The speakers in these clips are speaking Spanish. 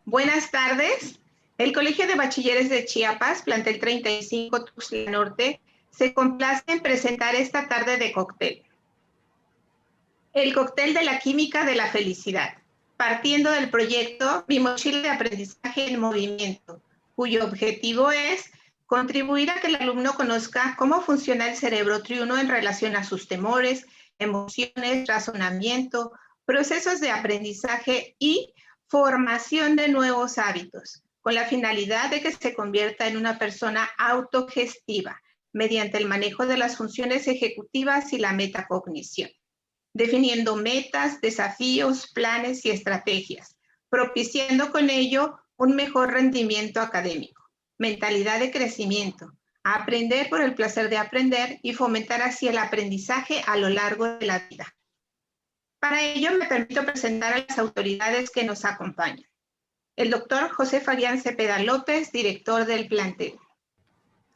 Buenas tardes. El Colegio de Bachilleres de Chiapas, plantel 35 Tuxtla Norte, se complace en presentar esta tarde de cóctel. El cóctel de la química de la felicidad, partiendo del proyecto Mi Mochila de Aprendizaje en Movimiento, cuyo objetivo es contribuir a que el alumno conozca cómo funciona el cerebro triuno en relación a sus temores, emociones, razonamiento, procesos de aprendizaje y formación de nuevos hábitos, con la finalidad de que se convierta en una persona autogestiva mediante el manejo de las funciones ejecutivas y la metacognición, definiendo metas, desafíos, planes y estrategias, propiciando con ello un mejor rendimiento académico, mentalidad de crecimiento, aprender por el placer de aprender y fomentar así el aprendizaje a lo largo de la vida. Para ello me permito presentar a las autoridades que nos acompañan. El doctor José Fabián Cepeda López, director del plantel.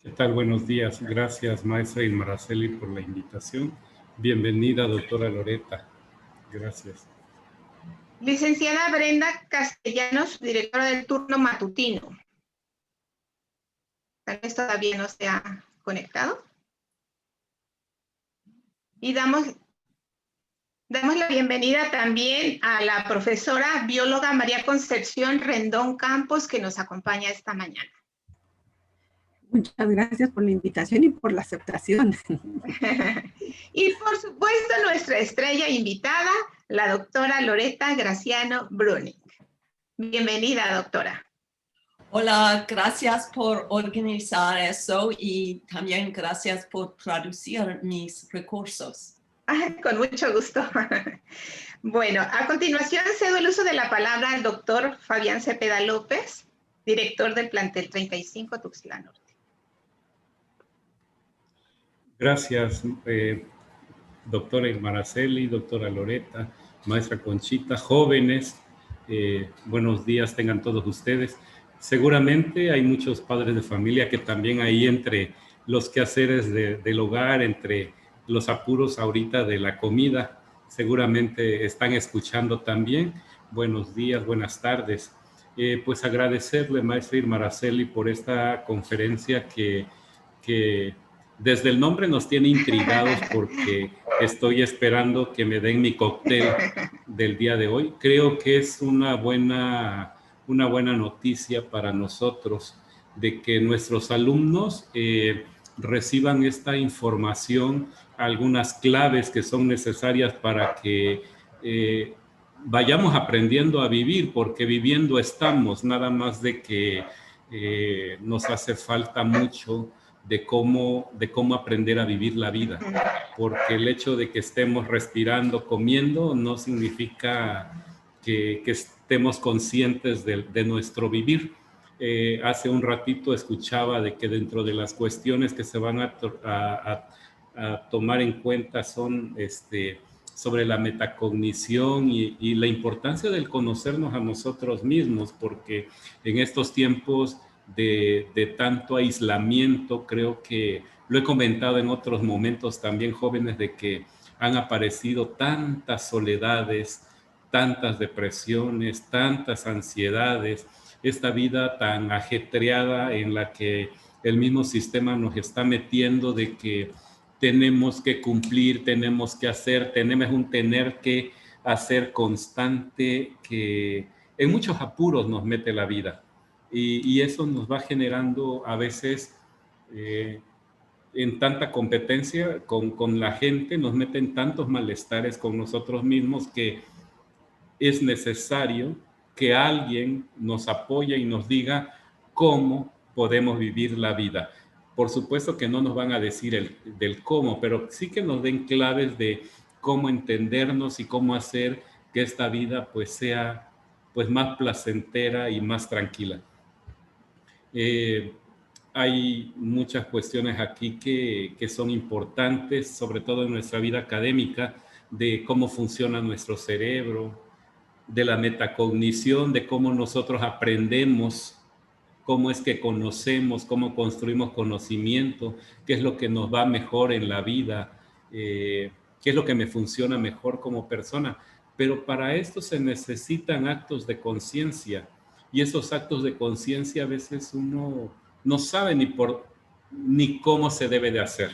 ¿Qué tal? Buenos días. Gracias, maestra Irma Araceli, por la invitación. Bienvenida, doctora Loreta. Gracias. Licenciada Brenda Castellanos, directora del turno matutino. Tal vez todavía no se ha conectado. Y damos la bienvenida también a la profesora bióloga María Concepción Rendón Campos, que nos acompaña esta mañana. Muchas gracias por la invitación y por la aceptación. Y por supuesto nuestra estrella invitada, la doctora Loreta Graciano Bruning. Bienvenida, doctora. Hola, gracias por organizar eso y también gracias por traducir mis recursos. Con mucho gusto. Bueno, a continuación cedo el uso de la palabra al doctor Fabián Cepeda López, director del plantel 35 Tuxtla Norte. Gracias, doctora Irma Araceli, doctora Loreta, maestra Conchita, jóvenes, buenos días tengan todos ustedes. Seguramente hay muchos padres de familia que también ahí entre los quehaceres del hogar, entre los apuros ahorita de la comida, seguramente están escuchando también. Buenos días, buenas tardes. Pues agradecerle, maestra Irma Araceli, por esta conferencia que desde el nombre nos tiene intrigados porque estoy esperando que me den mi cóctel del día de hoy. Creo que es una buena noticia para nosotros de que nuestros alumnos reciban esta información, algunas claves que son necesarias para que vayamos aprendiendo a vivir, porque viviendo estamos, nada más de que nos hace falta mucho de cómo aprender a vivir la vida, porque el hecho de que estemos respirando, comiendo, no significa que estemos conscientes de nuestro vivir. Hace un ratito escuchaba de que dentro de las cuestiones que se van a tomar en cuenta son sobre la metacognición y la importancia del conocernos a nosotros mismos, porque en estos tiempos de tanto aislamiento, creo que lo he comentado en otros momentos también, jóvenes, de que han aparecido tantas soledades, tantas depresiones, tantas ansiedades, esta vida tan ajetreada en la que el mismo sistema nos está metiendo de que tenemos que cumplir, tenemos que hacer, tenemos un tener que hacer constante que en muchos apuros nos mete la vida. Y eso nos va generando a veces en tanta competencia con la gente, nos meten tantos malestares con nosotros mismos que es necesario que alguien nos apoye y nos diga cómo podemos vivir la vida. Por supuesto que no nos van a decir del cómo, pero sí que nos den claves de cómo entendernos y cómo hacer que esta vida pues sea pues más placentera y más tranquila. Hay muchas cuestiones aquí que son importantes, sobre todo en nuestra vida académica, de cómo funciona nuestro cerebro, de la metacognición, de cómo nosotros aprendemos, cómo es que conocemos, cómo construimos conocimiento, qué es lo que nos va mejor en la vida, qué es lo que me funciona mejor como persona. Pero para esto se necesitan actos de conciencia. y esos actos de conciencia a veces uno no sabe ni cómo se debe de hacer.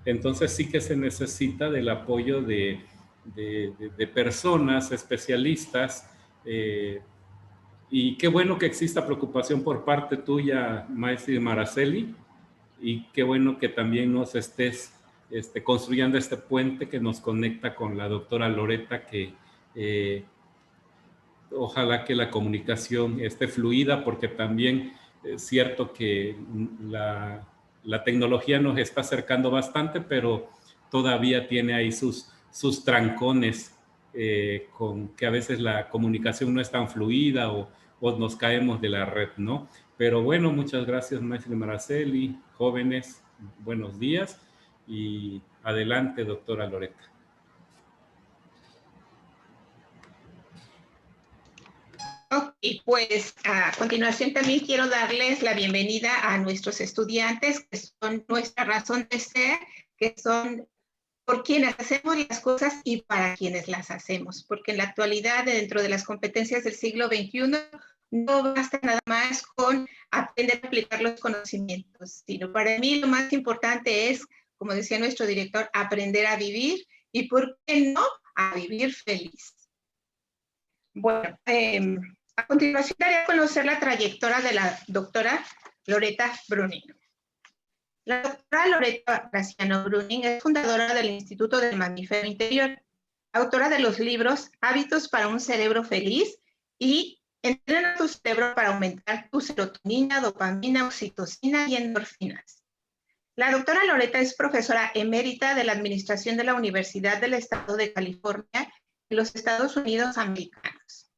Entonces sí que se necesita del apoyo de personas especialistas, y qué bueno que exista preocupación por parte tuya, maestra Maraceli, y qué bueno que también nos estés construyendo este puente que nos conecta con la doctora Loretta, que ojalá que la comunicación esté fluida, porque también es cierto que la tecnología nos está acercando bastante, pero todavía tiene ahí sus trancones, con que a veces la comunicación no es tan fluida o nos caemos de la red, ¿no? Pero bueno, muchas gracias, maestra Maraceli. Jóvenes, buenos días y adelante, doctora Loretta. Ok, pues a continuación también quiero darles la bienvenida a nuestros estudiantes, que son nuestra razón de ser, que son por quienes hacemos las cosas y para quienes las hacemos, porque en la actualidad, dentro de las competencias del siglo XXI, no basta nada más con aprender a aplicar los conocimientos, sino para mí lo más importante es, como decía nuestro director, aprender a vivir y, ¿por qué no?, a vivir feliz. Bueno, a continuación daré a conocer la trayectoria de la doctora Loretta Brüning. La doctora Loretta Graziano Brüning es fundadora del Instituto del Mamífero Interior, autora de los libros Hábitos para un cerebro feliz y Entrena tu cerebro para aumentar tu serotonina, dopamina, oxitocina y endorfinas. La doctora Loretta es profesora emérita de la Administración de la Universidad del Estado de California en los Estados Unidos americanos.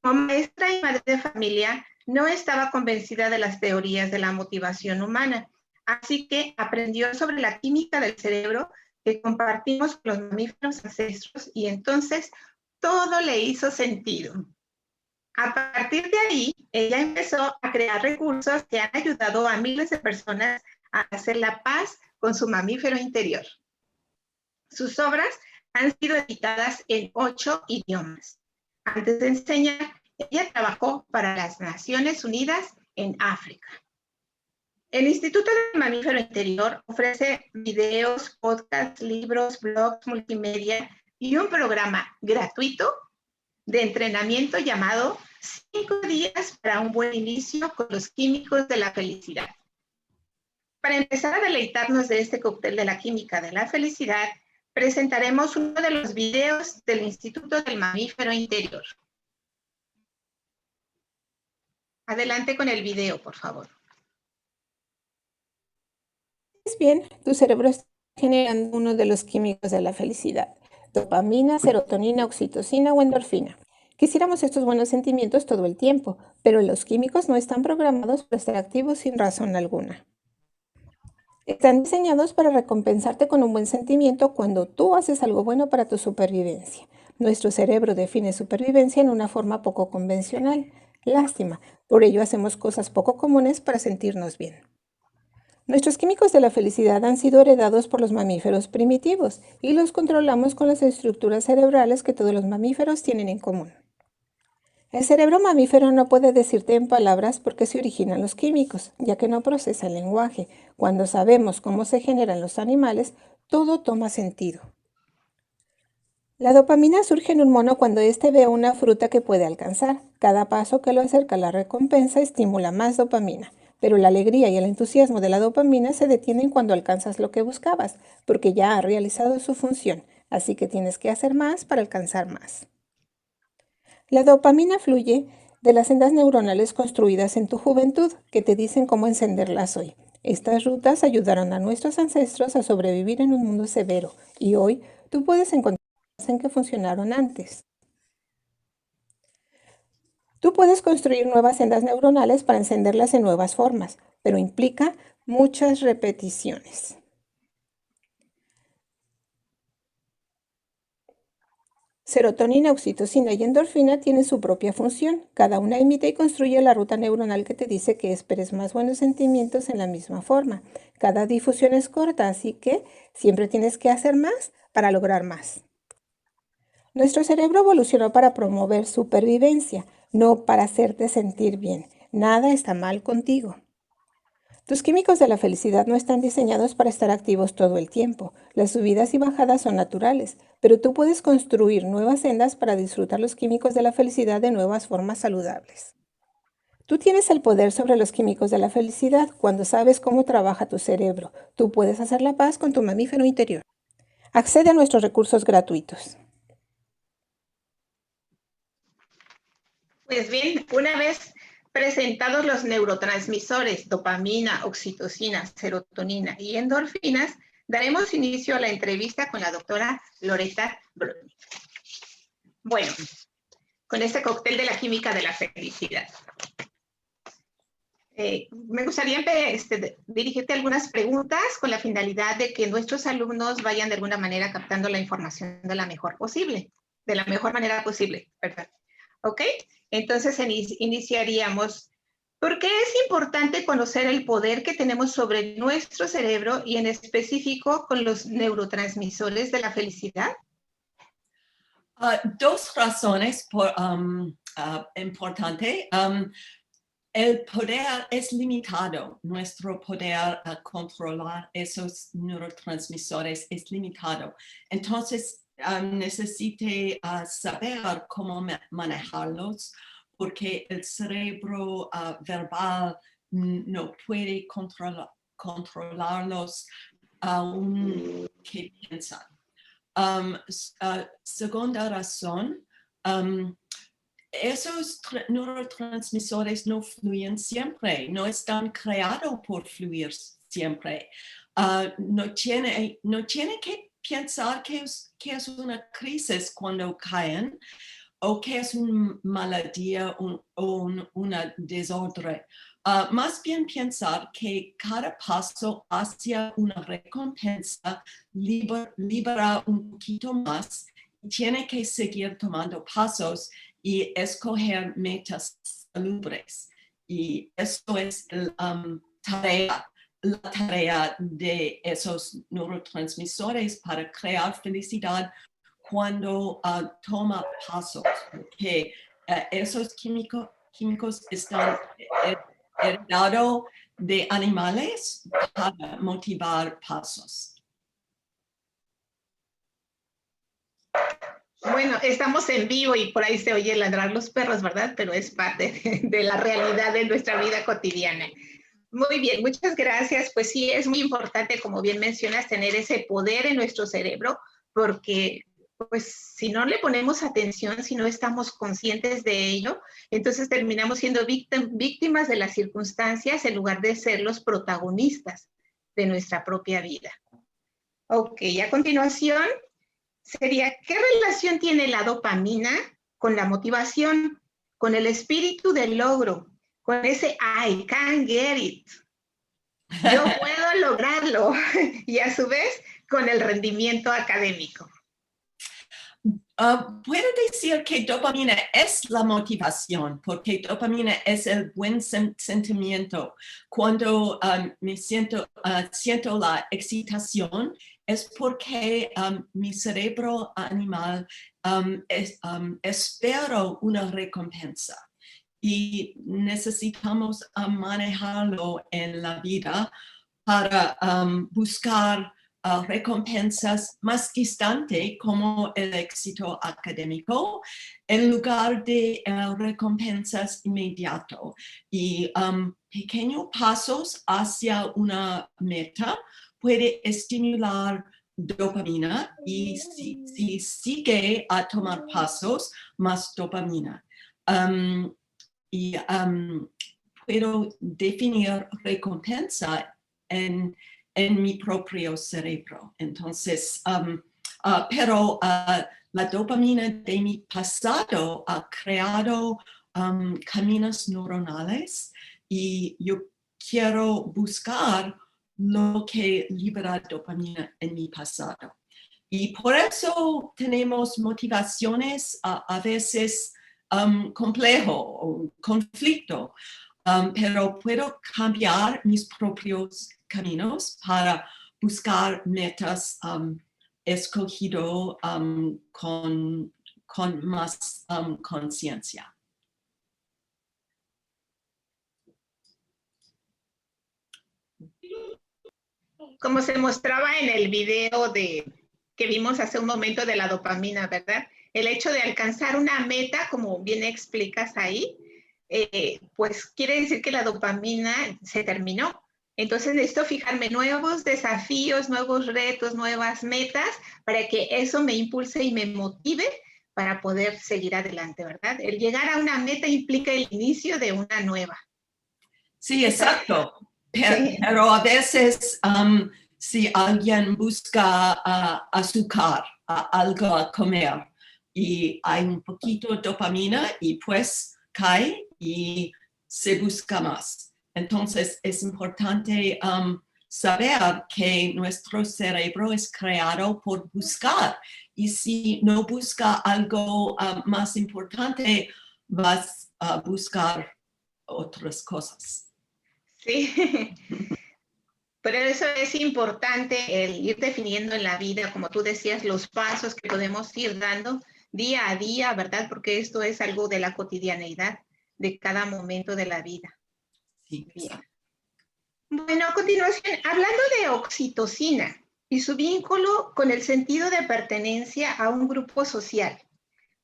Como maestra y madre de familia, no estaba convencida de las teorías de la motivación humana, así que aprendió sobre la química del cerebro que compartimos con los mamíferos ancestros y entonces todo le hizo sentido. A partir de ahí, ella empezó a crear recursos que han ayudado a miles de personas a hacer la paz con su mamífero interior. Sus obras han sido editadas en 8 idiomas. Antes de enseñar, ella trabajó para las Naciones Unidas en África. El Instituto del Mamífero Interior ofrece videos, podcasts, libros, blogs, multimedia y un programa gratuito de entrenamiento llamado 5 días para un buen inicio con los químicos de la felicidad. Para empezar a deleitarnos de este cóctel de la química de la felicidad, presentaremos uno de los videos del Instituto del Mamífero Interior. Adelante con el video, por favor. Bien, tu cerebro está generando uno de los químicos de la felicidad: dopamina, serotonina, oxitocina o endorfina. Quisiéramos estos buenos sentimientos todo el tiempo, pero los químicos no están programados para estar activos sin razón alguna. Están diseñados para recompensarte con un buen sentimiento cuando tú haces algo bueno para tu supervivencia. Nuestro cerebro define supervivencia en una forma poco convencional. Lástima, por ello hacemos cosas poco comunes para sentirnos bien. Nuestros químicos de la felicidad han sido heredados por los mamíferos primitivos y los controlamos con las estructuras cerebrales que todos los mamíferos tienen en común. El cerebro mamífero no puede decirte en palabras por qué se originan los químicos, ya que no procesa el lenguaje. Cuando sabemos cómo se generan los animales, todo toma sentido. La dopamina surge en un mono cuando éste ve una fruta que puede alcanzar. Cada paso que lo acerca a la recompensa estimula más dopamina, pero la alegría y el entusiasmo de la dopamina se detienen cuando alcanzas lo que buscabas, porque ya ha realizado su función, así que tienes que hacer más para alcanzar más. La dopamina fluye de las sendas neuronales construidas en tu juventud, que te dicen cómo encenderlas hoy. Estas rutas ayudaron a nuestros ancestros a sobrevivir en un mundo severo, y hoy tú puedes encontrar en que funcionaron antes. Tú puedes construir nuevas sendas neuronales para encenderlas en nuevas formas, pero implica muchas repeticiones. Serotonina, oxitocina y endorfina tienen su propia función. Cada una imita y construye la ruta neuronal que te dice que esperes más buenos sentimientos en la misma forma. Cada difusión es corta, así que siempre tienes que hacer más para lograr más. Nuestro cerebro evolucionó para promover supervivencia. no para hacerte sentir bien. Nada está mal contigo. Tus químicos de la felicidad no están diseñados para estar activos todo el tiempo. Las subidas y bajadas son naturales, pero tú puedes construir nuevas sendas para disfrutar los químicos de la felicidad de nuevas formas saludables. Tú tienes el poder sobre los químicos de la felicidad cuando sabes cómo trabaja tu cerebro. Tú puedes hacer la paz con tu mamífero interior. Accede a nuestros recursos gratuitos. Pues bien, una vez presentados los neurotransmisores, dopamina, oxitocina, serotonina y endorfinas, daremos inicio a la entrevista con la doctora Loretta Bruni. Bueno, con este cóctel de la química de la felicidad. Me gustaría dirigirte algunas preguntas con la finalidad de que nuestros alumnos vayan de alguna manera captando la información de la mejor manera posible, ¿verdad? ¿Ok? Entonces iniciaríamos. ¿Por qué es importante conocer el poder que tenemos sobre nuestro cerebro y en específico con los neurotransmisores de la felicidad? Dos razones importantes. El poder es limitado. Nuestro poder controlar esos neurotransmisores es limitado. Entonces, necesite saber cómo manejarlos, porque el cerebro verbal no puede controlarlos aún que piensan. Segunda razón, esos neurotransmisores no fluyen siempre, no están creados por fluir siempre. No tiene que pensar que es una crisis cuando caen o que es una maladía o una desorden. Más bien pensar que cada paso hacia una recompensa libera un poquito más y tiene que seguir tomando pasos y escoger metas salubres. Y eso es la tarea de esos neurotransmisores para crear felicidad cuando toma pasos, porque esos químicos están heredados de animales para motivar pasos. Bueno, estamos en vivo y por ahí se oye ladrar los perros, ¿verdad? Pero es parte de la realidad de nuestra vida cotidiana. Muy bien, muchas gracias. Pues sí, es muy importante, como bien mencionas, tener ese poder en nuestro cerebro, porque pues si no le ponemos atención, si no estamos conscientes de ello, entonces terminamos siendo víctimas de las circunstancias en lugar de ser los protagonistas de nuestra propia vida. Ok, a continuación sería, ¿qué relación tiene la dopamina con la motivación, con el espíritu del logro, con ese I can get it? Yo puedo lograrlo, y a su vez con el rendimiento académico. Puedo decir que dopamina es la motivación, porque dopamina es el buen sentimiento. Cuando me siento la excitación, es porque mi cerebro animal espera una recompensa. Y necesitamos manejarlo en la vida para buscar recompensas más distantes como el éxito académico en lugar de recompensas inmediatas y pequeños pasos hacia una meta puede estimular dopamina y si sigue a tomar pasos, más dopamina. Puedo definir recompensa en mi propio cerebro. Entonces, pero la dopamina de mi pasado ha creado caminos neuronales y yo quiero buscar lo que libera dopamina en mi pasado. Y por eso tenemos motivaciones a veces complejo o conflicto, pero puedo cambiar mis propios caminos para buscar metas escogido con más conciencia. como se mostraba en el video que vimos hace un momento de la dopamina, ¿verdad? El hecho de alcanzar una meta, como bien explicas ahí, pues quiere decir que la dopamina se terminó. Entonces necesito fijarme nuevos desafíos, nuevos retos, nuevas metas, para que eso me impulse y me motive para poder seguir adelante, ¿verdad? El llegar a una meta implica el inicio de una nueva. Sí, exacto. Sí. Pero a veces, si alguien busca azúcar, algo a comer, y hay un poquito de dopamina, y pues cae y se busca más. Entonces, es importante saber que nuestro cerebro es creado por buscar. Y si no busca algo más importante, vas a buscar otras cosas. Sí, pero eso es importante, el ir definiendo en la vida, como tú decías, los pasos que podemos ir dando día a día, ¿verdad? Porque esto es algo de la cotidianeidad de cada momento de la vida. Sí. Bien. Bueno, a continuación, hablando de oxitocina y su vínculo con el sentido de pertenencia a un grupo social,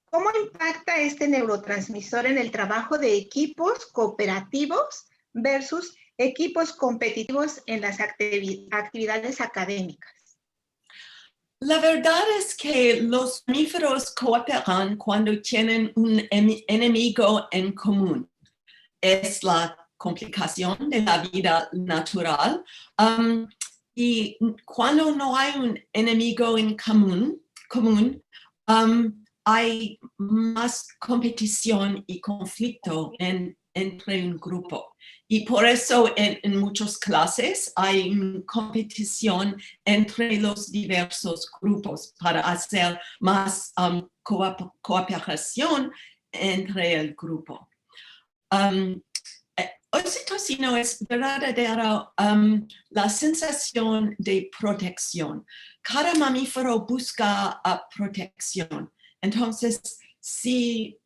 ¿cómo impacta este neurotransmisor en el trabajo de equipos cooperativos versus equipos competitivos en las actividades académicas? La verdad es que los mamíferos cooperan cuando tienen un enemigo en común. Es la complicación de la vida natural. Y cuando no hay un enemigo en común, hay más competición y conflicto entre un grupo. Y por eso en muchas clases hay una competición entre los diversos grupos para hacer más cooperación entre el grupo. Oxitocina es verdadera la sensación de protección. Cada mamífero busca protección. Entonces, si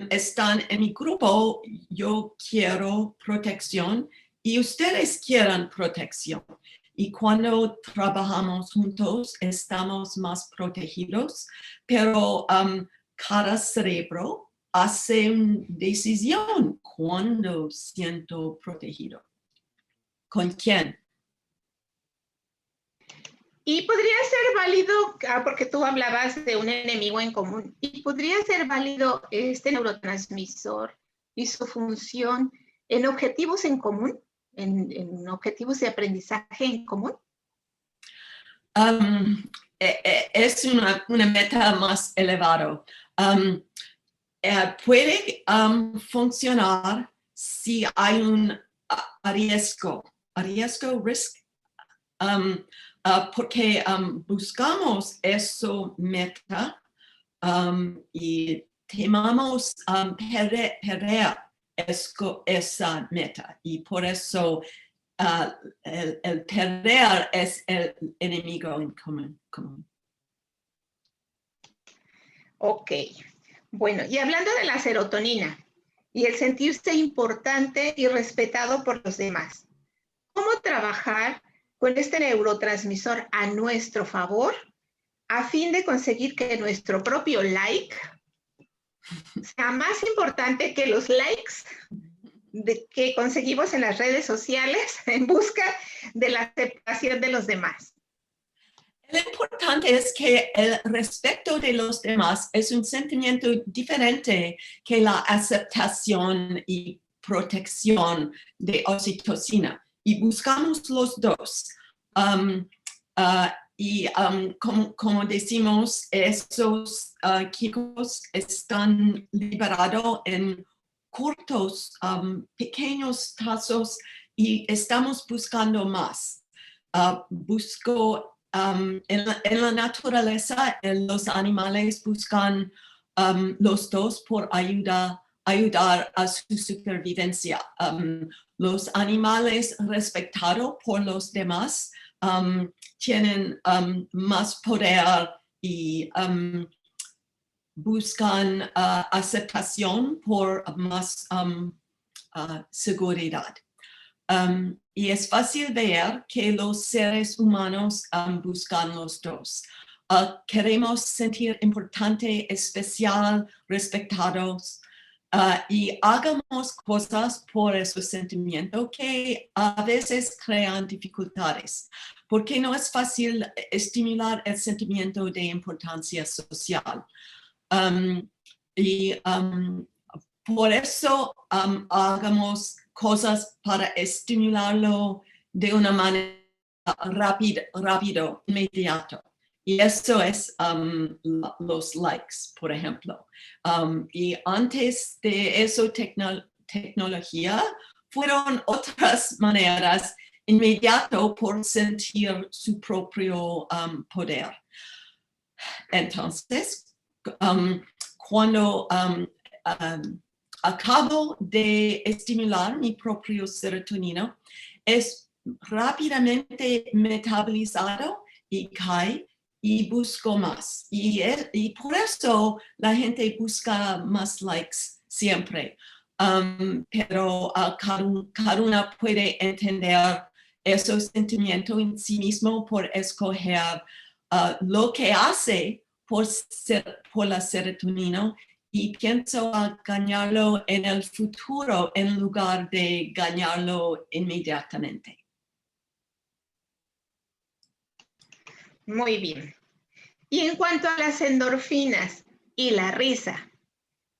están en mi grupo, yo quiero protección y ustedes quieren protección. Y cuando trabajamos juntos, estamos más protegidos, pero cada cerebro hace una decisión cuando siento protegido. ¿Con quién? Y podría ser válido, porque tú hablabas de un enemigo en común, y podría ser válido este neurotransmisor y su función en objetivos en común, en objetivos de aprendizaje en común. Es una meta más elevada. Puede funcionar si hay un riesgo, porque buscamos esa meta y temamos perder esa meta, y por eso el perder es el enemigo en común. Ok, bueno, y hablando de la serotonina y el sentirse importante y respetado por los demás, ¿cómo trabajar con este neurotransmisor a nuestro favor a fin de conseguir que nuestro propio like sea más importante que los likes que conseguimos en las redes sociales en busca de la aceptación de los demás? Lo importante es que el respeto de los demás es un sentimiento diferente que la aceptación y protección de oxitocina. Y buscamos los dos. Como decimos, esos químicos están liberados en cortos, pequeños trazos, y estamos buscando más. Busco en la naturaleza, los animales buscan los dos por ayudar a su supervivencia. Los animales respetados por los demás tienen más poder y buscan aceptación por más seguridad. Y es fácil ver que los seres humanos buscan los dos. Queremos sentir importante, especial, respetados, y hagamos cosas por esos sentimientos que a veces crean dificultades, porque no es fácil estimular el sentimiento de importancia social. Por eso hagamos cosas para estimularlo de una manera rápido, inmediato. Y eso es los likes, por ejemplo. Y antes de eso, tecnología, fueron otras maneras inmediato por sentir su propio poder. Entonces, cuando acabo de estimular mi propio serotonina, es rápidamente metabolizado y cae y busco más. Y por eso la gente busca más likes siempre. Pero cada una puede entender esos sentimientos en sí mismo por escoger lo que hace por la serotonina, y pienso a ganarlo en el futuro en lugar de ganarlo inmediatamente. Muy bien. Y en cuanto a las endorfinas y la risa,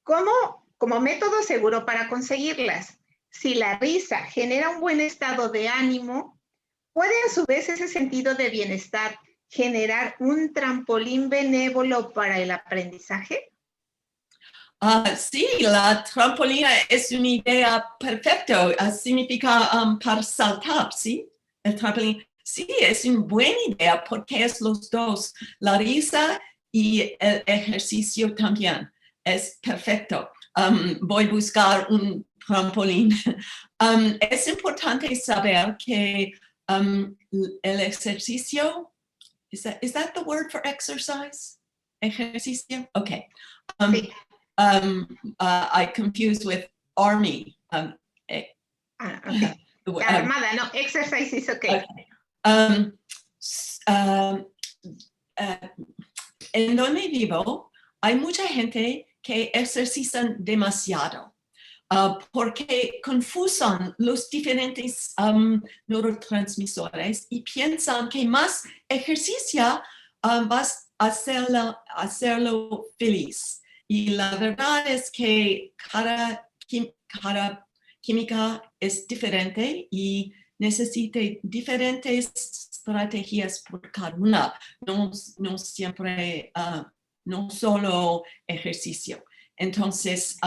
¿cómo, como método seguro para conseguirlas? Si la risa genera un buen estado de ánimo, ¿puede a su vez ese sentido de bienestar generar un trampolín benévolo para el aprendizaje? Sí, la trampolina es una idea perfecta. Significa para saltar, ¿sí? El trampolín. Sí, es una buena idea porque es los dos, la risa y el ejercicio también. Es perfecto. Voy a buscar un trampolín. Es importante saber que el ejercicio, is that the word for exercise? Ejercicio? Okay. Sí. I confused with army. Okay. La armada, no, exercise is okay. En donde vivo, hay mucha gente que ejercitan demasiado porque confusan los diferentes neurotransmisores y piensan que más ejercicio vas a hacerlo feliz. Y la verdad es que cada química es diferente y necesita diferentes estrategias por cada una, no siempre, no solo ejercicio. Entonces,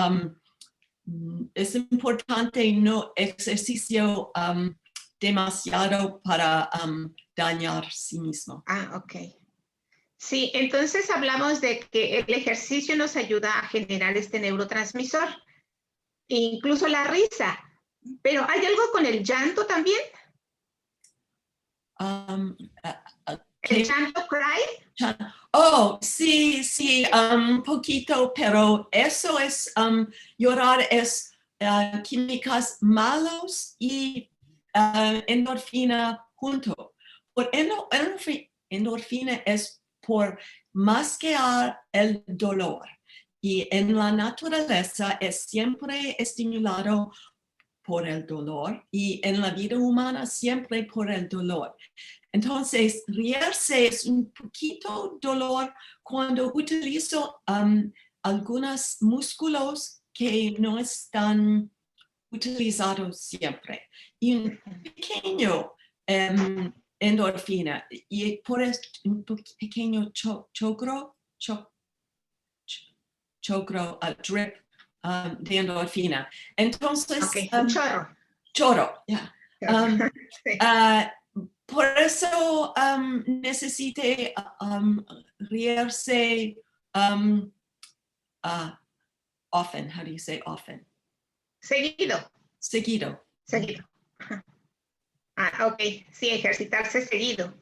es importante no ejercicio demasiado para dañar sí mismo. Ok. Sí, entonces hablamos de que el ejercicio nos ayuda a generar este neurotransmisor, incluso la risa. Pero ¿hay algo con el llanto también? ¿El llanto, cry? Oh, sí, un poquito, pero eso es, llorar es químicas malos y endorfina junto. Por endorfina es por masquear el dolor, y en la naturaleza es siempre estimulado por el dolor, y en la vida humana siempre por el dolor. Entonces, reírse es un poquito dolor cuando utilizo algunos músculos que no están utilizados siempre. Y un pequeño endorfina, y por esto un pequeño chocro, drip de endorfina. Entonces, Okay. Un chorro. Chorro, ya. Yeah. Sí. Por eso necesite reírse often. How do you say often? Seguido. Seguido. Ok, sí, ejercitarse seguido.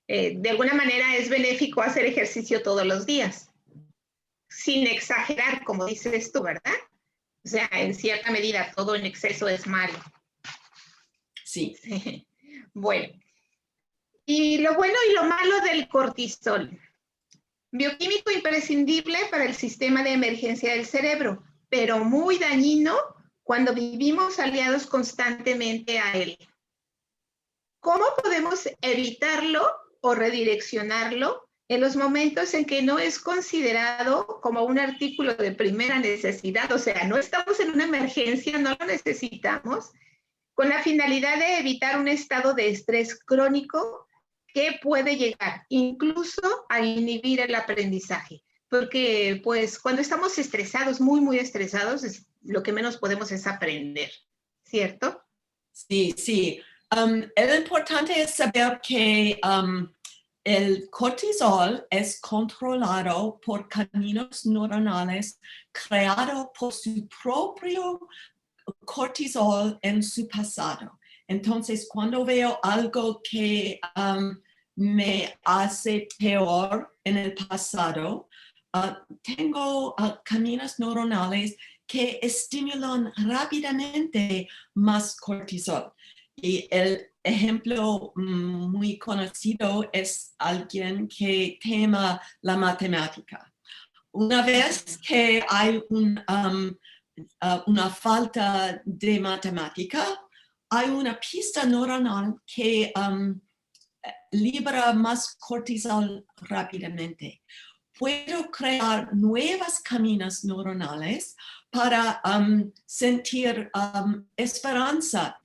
De alguna manera es benéfico hacer ejercicio todos los días, sin exagerar, como dices tú, ¿verdad? O sea, en cierta medida todo en exceso es malo. Sí. Sí. Bueno, y lo bueno y lo malo del cortisol. Bioquímico imprescindible para el sistema de emergencia del cerebro, pero muy dañino cuando vivimos aliados constantemente a él. ¿Cómo podemos evitarlo o redireccionarlo en los momentos en que no es considerado como un artículo de primera necesidad? O sea, no estamos en una emergencia, no lo necesitamos, con la finalidad de evitar un estado de estrés crónico que puede llegar incluso a inhibir el aprendizaje. Porque pues cuando estamos estresados, muy estresados, lo que menos podemos es aprender, ¿cierto? Sí, sí. El importante es saber que el cortisol es controlado por caminos neuronales creados por su propio cortisol en su pasado. Entonces, cuando veo algo que me hace peor en el pasado, tengo caminos neuronales que estimulan rápidamente más cortisol. Y el ejemplo muy conocido es alguien que tema la matemática. Una vez que hay una falta de matemática, hay una pista neuronal que libera más cortisol rápidamente. Puedo crear nuevas caminos neuronales para sentir esperanza,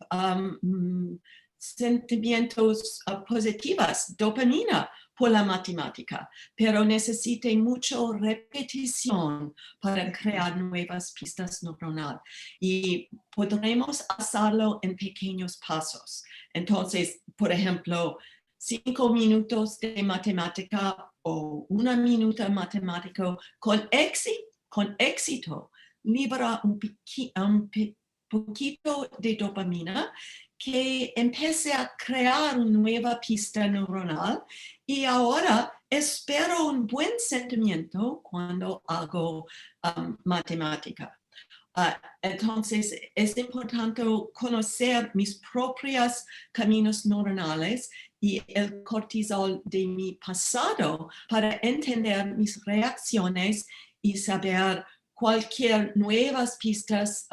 sentimientos positivos, dopamina por la matemática, pero necesite mucha repetición para crear nuevas pistas neuronales y podremos hacerlo en pequeños pasos. Entonces, por ejemplo, 5 minutos de matemática o 1 minuto de matemática con éxito libera un poquito de dopamina que empiece a crear una nueva pista neuronal y ahora espero un buen sentimiento cuando hago matemática. Entonces, es importante conocer mis propios caminos neuronales y el cortisol de mi pasado para entender mis reacciones y saber cualquier nuevas pistas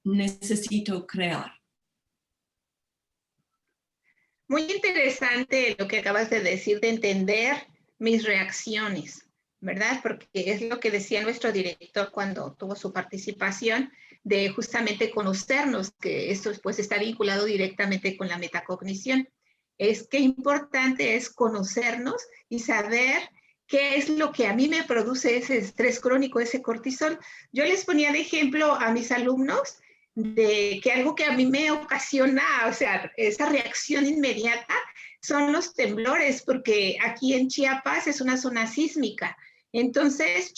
necesito crear. Muy interesante lo que acabas de decir, de entender mis reacciones, ¿verdad? Porque es lo que decía nuestro director cuando tuvo su participación, de justamente conocernos, que esto pues está vinculado directamente con la metacognición. Es que importante es conocernos y saber qué es lo que a mí me produce ese estrés crónico, ese cortisol. Yo les ponía de ejemplo a mis alumnos de que algo que a mí me ocasiona, o sea, esa reacción inmediata, son los temblores, porque aquí en Chiapas es una zona sísmica. Entonces,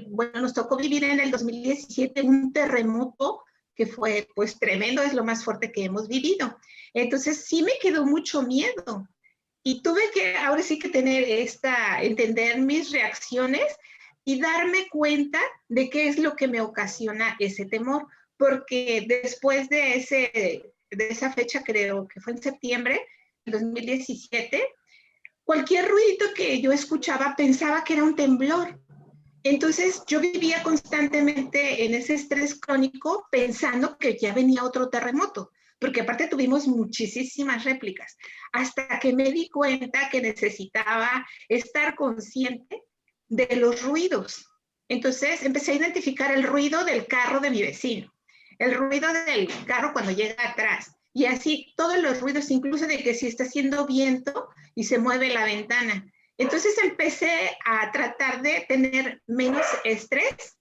bueno, nos tocó vivir en el 2017 un terremoto que fue, pues, tremendo, es lo más fuerte que hemos vivido. Entonces, sí me quedó mucho miedo. Y tuve que, ahora sí que entender mis reacciones y darme cuenta de qué es lo que me ocasiona ese temor. Porque después de esa fecha, creo que fue en septiembre del 2017, cualquier ruidito que yo escuchaba pensaba que era un temblor. Entonces yo vivía constantemente en ese estrés crónico pensando que ya venía otro terremoto, porque aparte tuvimos muchísimas réplicas, hasta que me di cuenta que necesitaba estar consciente de los ruidos. Entonces empecé a identificar el ruido del carro de mi vecino, el ruido del carro cuando llega atrás, y así todos los ruidos, incluso de que si está haciendo viento y se mueve la ventana. Entonces empecé a tratar de tener menos estrés,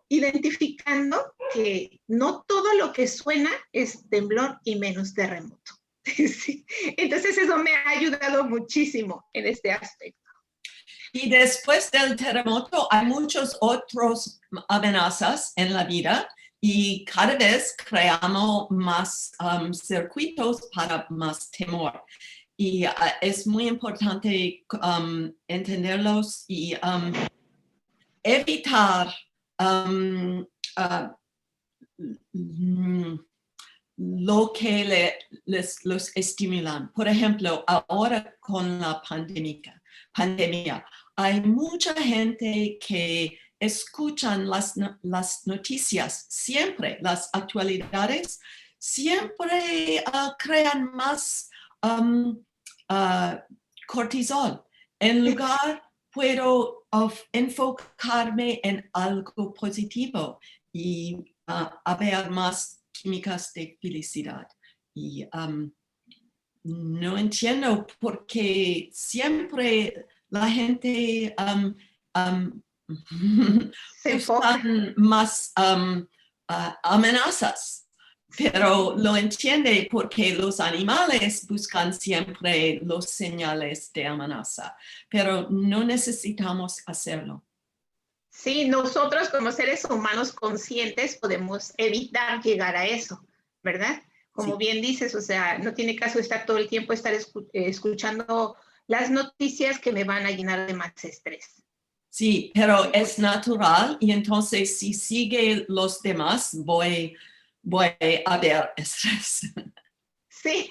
identificando que no todo lo que suena es temblor y menos terremoto. Sí. Entonces eso me ha ayudado muchísimo en este aspecto. Y después del terremoto hay muchas otras amenazas en la vida y cada vez creamos más circuitos para más temor. Y es muy importante entenderlos y evitar lo que los estimulan. Por ejemplo, ahora con la pandemia, hay mucha gente que escuchan las noticias siempre, las actualidades, siempre crean más cortisol. En lugar, puedo enfocarme en algo positivo y haber más químicas de felicidad. Y no entiendo por qué siempre la gente buscan más amenazas, pero lo entiende porque los animales buscan siempre los señales de amenaza, pero no necesitamos hacerlo. Sí, nosotros como seres humanos conscientes podemos evitar llegar a eso, ¿verdad? Como bien dices, o sea, no tiene caso estar todo el tiempo escuchando las noticias que me van a llenar de más estrés. Sí, pero es natural y entonces si sigue los demás voy a ver estrés. Sí,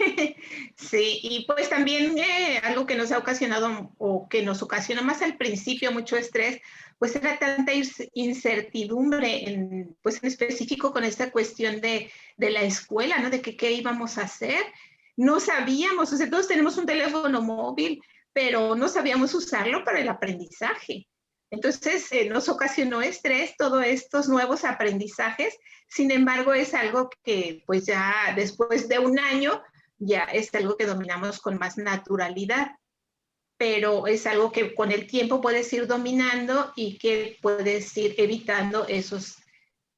sí, y pues también algo que nos ha ocasionado o que nos ocasiona más al principio mucho estrés, pues era tanta incertidumbre, pues en específico con esta cuestión de la escuela, ¿no? De que qué íbamos a hacer. No sabíamos, o sea, todos tenemos un teléfono móvil, pero no sabíamos usarlo para el aprendizaje. Entonces nos ocasionó estrés todos estos nuevos aprendizajes. Sin embargo, es algo que pues ya después de un año ya es algo que dominamos con más naturalidad, pero es algo que con el tiempo puedes ir dominando y que puedes ir evitando esos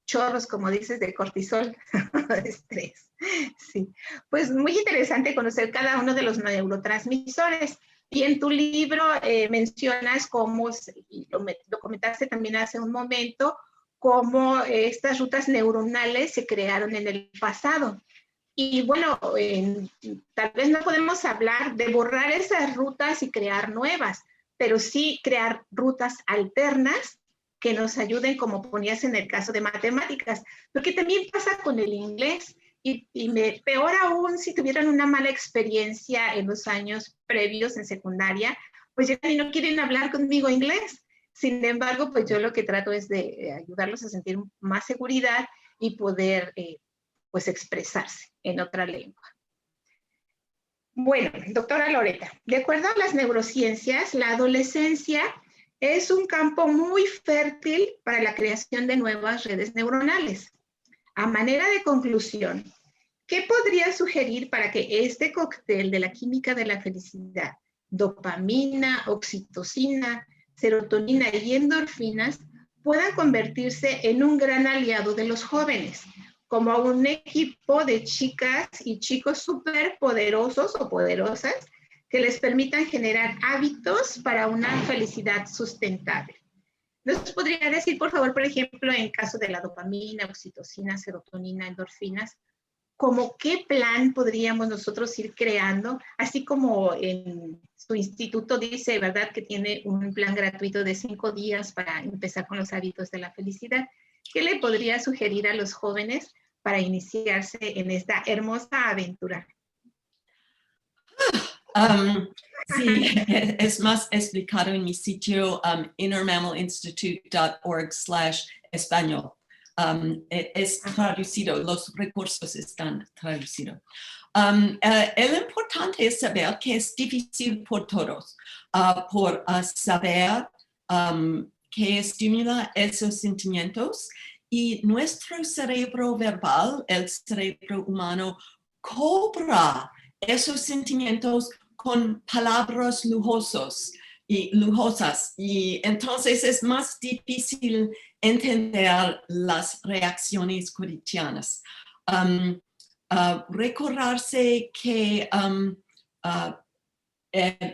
chorros, como dices, de cortisol, de estrés. Sí, pues muy interesante conocer cada uno de los neurotransmisores. Y en tu libro mencionas cómo, lo comentaste también hace un momento, cómo estas rutas neuronales se crearon en el pasado. Y bueno, tal vez no podemos hablar de borrar esas rutas y crear nuevas, pero sí crear rutas alternas que nos ayuden, como ponías en el caso de matemáticas, porque también pasa con el inglés. Y peor aún si tuvieran una mala experiencia en los años previos en secundaria, pues ya no quieren hablar conmigo inglés. Sin embargo, pues yo lo que trato es de ayudarlos a sentir más seguridad y poder pues expresarse en otra lengua. Bueno, doctora Loretta, de acuerdo a las neurociencias, la adolescencia es un campo muy fértil para la creación de nuevas redes neuronales. A manera de conclusión, ¿qué podría sugerir para que este cóctel de la química de la felicidad, dopamina, oxitocina, serotonina y endorfinas, puedan convertirse en un gran aliado de los jóvenes, como un equipo de chicas y chicos súper poderosos o poderosas que les permitan generar hábitos para una felicidad sustentable? ¿Nos podría decir, por favor, por ejemplo, en caso de la dopamina, oxitocina, serotonina, endorfinas, como qué plan podríamos nosotros ir creando, así como en su instituto dice, ¿verdad?, que tiene un plan gratuito de 5 días para empezar con los hábitos de la felicidad? ¿Qué le podría sugerir a los jóvenes para iniciarse en esta hermosa aventura? Sí, es más explicado en mi sitio innermammalinstitute.org/español. Es traducido, los recursos están traducidos. El importante es saber que es difícil por todos, por saber qué estimula esos sentimientos, y nuestro cerebro verbal, el cerebro humano, cobra esos sentimientos con palabras lujosas, y entonces es más difícil entender las reacciones cotidianas. Recordarse que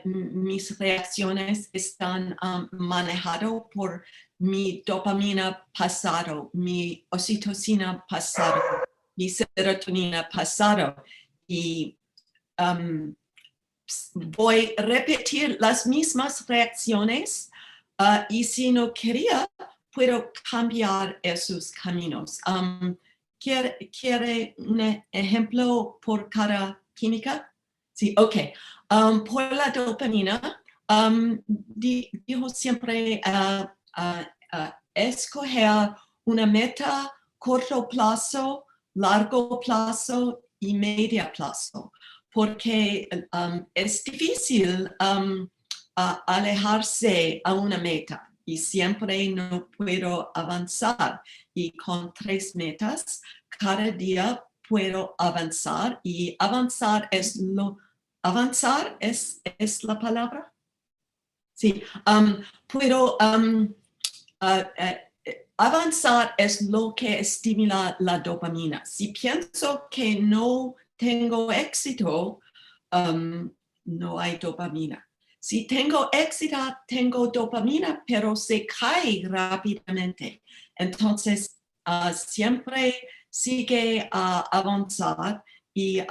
mis reacciones están manejadas por mi dopamina pasado, mi oxitocina pasado, mi serotonina pasado, y voy a repetir las mismas reacciones y si no quería, puedo cambiar esos caminos. ¿Quiere un ejemplo por cada química? Sí, ok. Por la dopamina, dijo siempre escoger una meta corto plazo, largo plazo y medio plazo, porque es difícil alejarse a una meta y siempre no puedo avanzar. Y con 3 metas, cada día puedo avanzar y avanzar es la palabra. Sí, puedo avanzar es lo que estimula la dopamina. Si pienso que no tengo éxito, no hay dopamina. Si tengo éxito, tengo dopamina, pero se cae rápidamente. Entonces, siempre sigue a avanzar y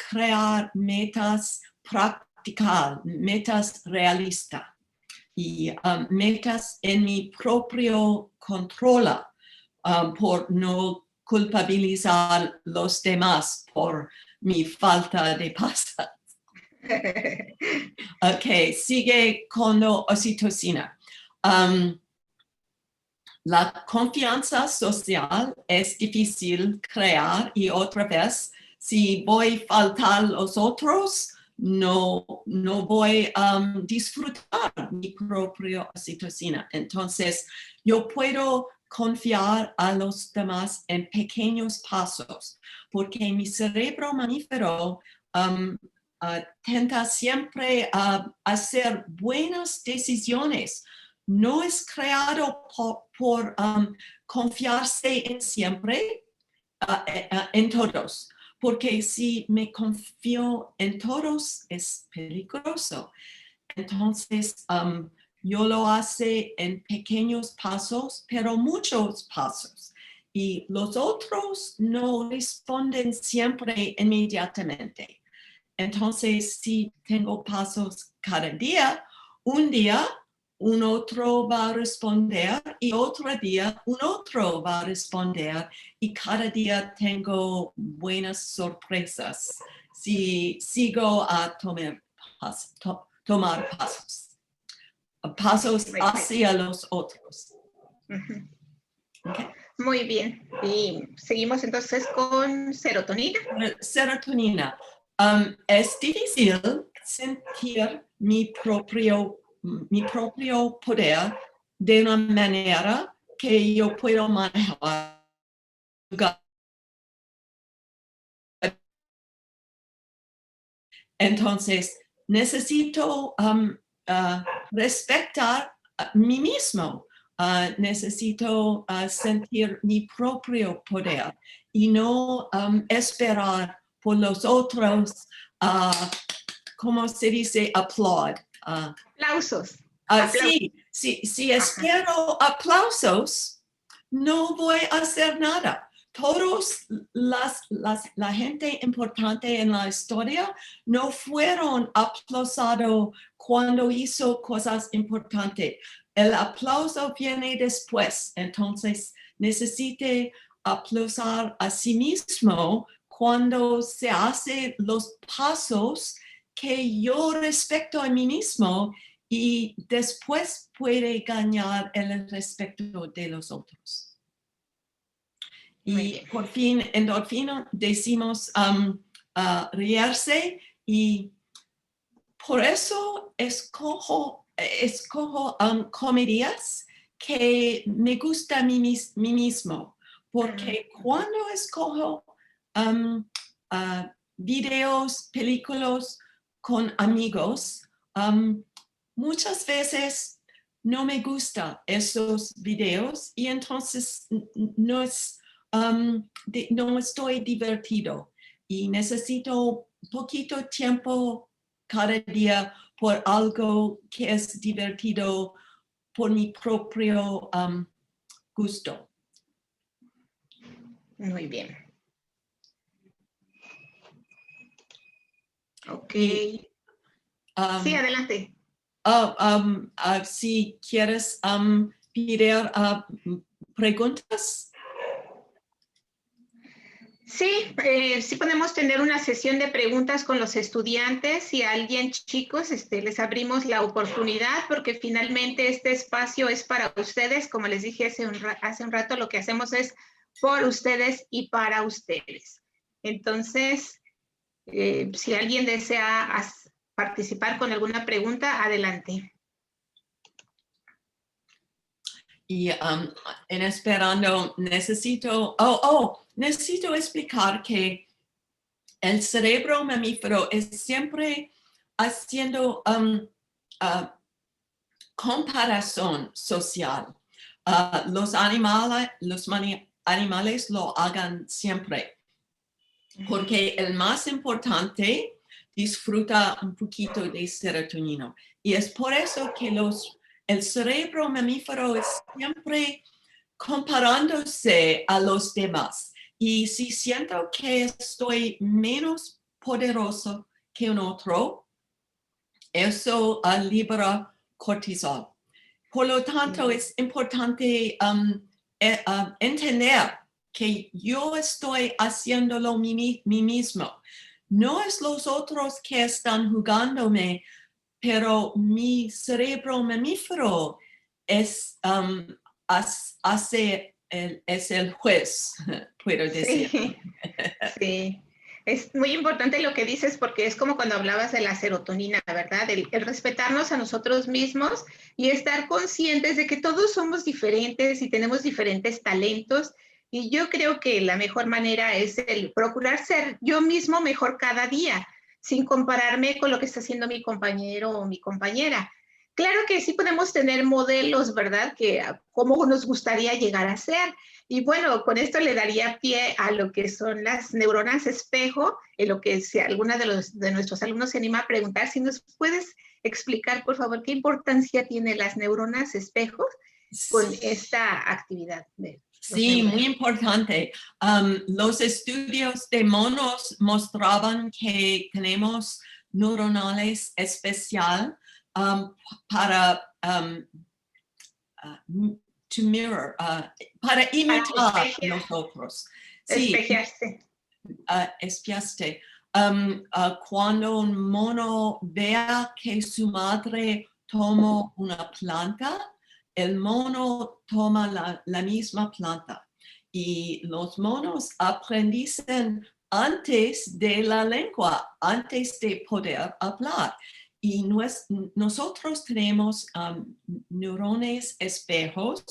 crear metas prácticas, metas realistas y metas en mi propio control por no culpabilizar los demás por mi falta de paz. Ok, sigue con la oxitocina. La confianza social es difícil crear y otra vez, si voy a faltar a los otros, no voy a disfrutar mi propia oxitocina. Entonces, yo puedo confiar a los demás en pequeños pasos, porque mi cerebro mamífero tenta siempre a hacer buenas decisiones. No es creado por confiarse en siempre, en todos, porque si me confío en todos es peligroso. Entonces, yo lo hace en pequeños pasos, pero muchos pasos. Y los otros no responden siempre inmediatamente. Entonces, si tengo pasos cada día, un día un otro va a responder y otro día un otro va a responder y cada día tengo buenas sorpresas si sigo a tomar pasos hacia los otros. Uh-huh. Okay. Muy bien. Y seguimos entonces con serotonina. Serotonina. Es difícil sentir mi propio poder de una manera que yo puedo manejar. Entonces, necesito respetar a mí mismo. Necesito sentir mi propio poder y no esperar por los otros, ¿cómo se dice? Aplausos. Si espero aplausos, no voy a hacer nada. Todos la gente importante en la historia no fueron aplausados cuando hizo cosas importantes. El aplauso viene después. Entonces, necesite aplausar a sí mismo cuando se hacen los pasos que yo respeto a mí mismo y después puede ganar el respeto de los otros. Y por fin, endorfina, decimos reírse y por eso escojo comedias que me gusta a mí mismo, porque cuando escojo videos, películas con amigos, muchas veces no me gustan esos videos y entonces no estoy divertido y necesito poquito tiempo cada día por algo que es divertido por mi propio gusto. Muy bien. Ok. Sí, adelante. Si quieres pedir preguntas. Sí, sí podemos tener una sesión de preguntas con los estudiantes. Si a alguien, chicos, les abrimos la oportunidad porque finalmente este espacio es para ustedes. Como les dije hace un rato, lo que hacemos es por ustedes y para ustedes. Entonces, si alguien desea participar con alguna pregunta, adelante. Y en esperando, necesito explicar que el cerebro mamífero es siempre haciendo comparación social. Los animales lo hagan siempre, porque el más importante disfruta un poquito de serotonina. Y es por eso que el cerebro mamífero es siempre comparándose a los demás. Y si siento que estoy menos poderoso que un otro, eso libera cortisol. Por lo tanto, es importante entender que yo estoy haciéndolo mí mismo. No es los otros que están jugándome, pero mi cerebro mamífero es el juez, puedo decir. Sí, sí. Es muy importante lo que dices porque es como cuando hablabas de la serotonina, ¿verdad? El respetarnos a nosotros mismos y estar conscientes de que todos somos diferentes y tenemos diferentes talentos. Y yo creo que la mejor manera es el procurar ser yo mismo mejor cada día, sin compararme con lo que está haciendo mi compañero o mi compañera. Claro que sí podemos tener modelos, ¿verdad? Que cómo nos gustaría llegar a ser. Y bueno, con esto le daría pie a lo que son las neuronas espejo, en lo que si alguna de nuestros alumnos se anima a preguntar, si nos puedes explicar, por favor, qué importancia tienen las neuronas espejos con esta actividad. Sí, muy importante. Los estudios de monos mostraban que tenemos neuronales especial para to mirror, para imitar a nosotros. Sí, espejearse. Espiaste. Cuando un mono vea que su madre toma una planta, el mono toma la misma planta. Y los monos aprendicen antes de la lengua, antes de poder hablar. Y nosotros tenemos neurones espejos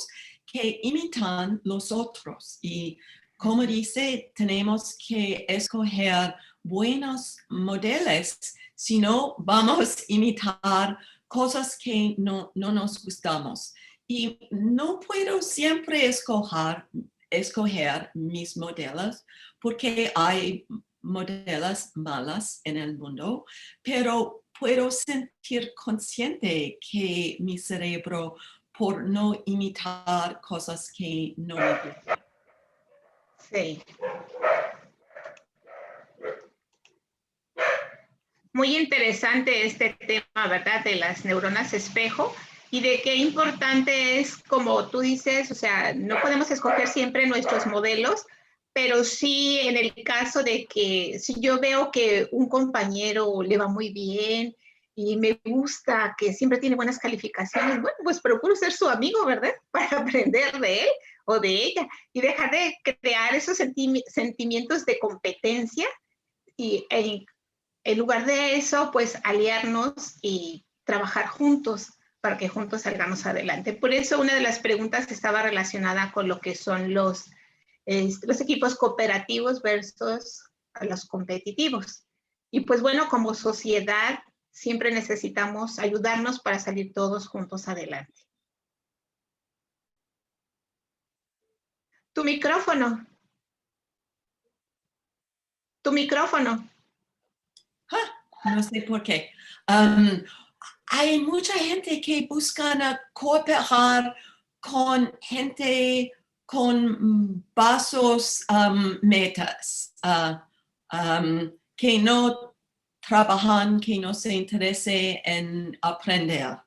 que imitan los otros. Y como dice, tenemos que escoger buenos modelos, si no vamos a imitar cosas que no nos gustamos. Y no puedo siempre escoger mis modelos porque hay modelos malas en el mundo, pero puedo sentir consciente que mi cerebro por no imitar cosas que no me gustan. Sí. Muy interesante este tema, ¿verdad? De las neuronas espejo y de qué importante es, como tú dices, o sea, no podemos escoger siempre nuestros modelos, pero sí en el caso de que si yo veo que un compañero le va muy bien y me gusta que siempre tiene buenas calificaciones, bueno, pues procuro ser su amigo, ¿verdad? Para aprender de él o de ella y dejar de crear esos sentimientos de competencia y en lugar de eso, pues aliarnos y trabajar juntos para que juntos salgamos adelante. Por eso una de las preguntas estaba relacionada con lo que son los equipos cooperativos versus los competitivos. Y pues bueno, como sociedad siempre necesitamos ayudarnos para salir todos juntos adelante. Tu micrófono. Tu micrófono. No sé por qué. Hay mucha gente que busca cooperar con gente con basos metas, que no trabajan, que no se interese en aprender.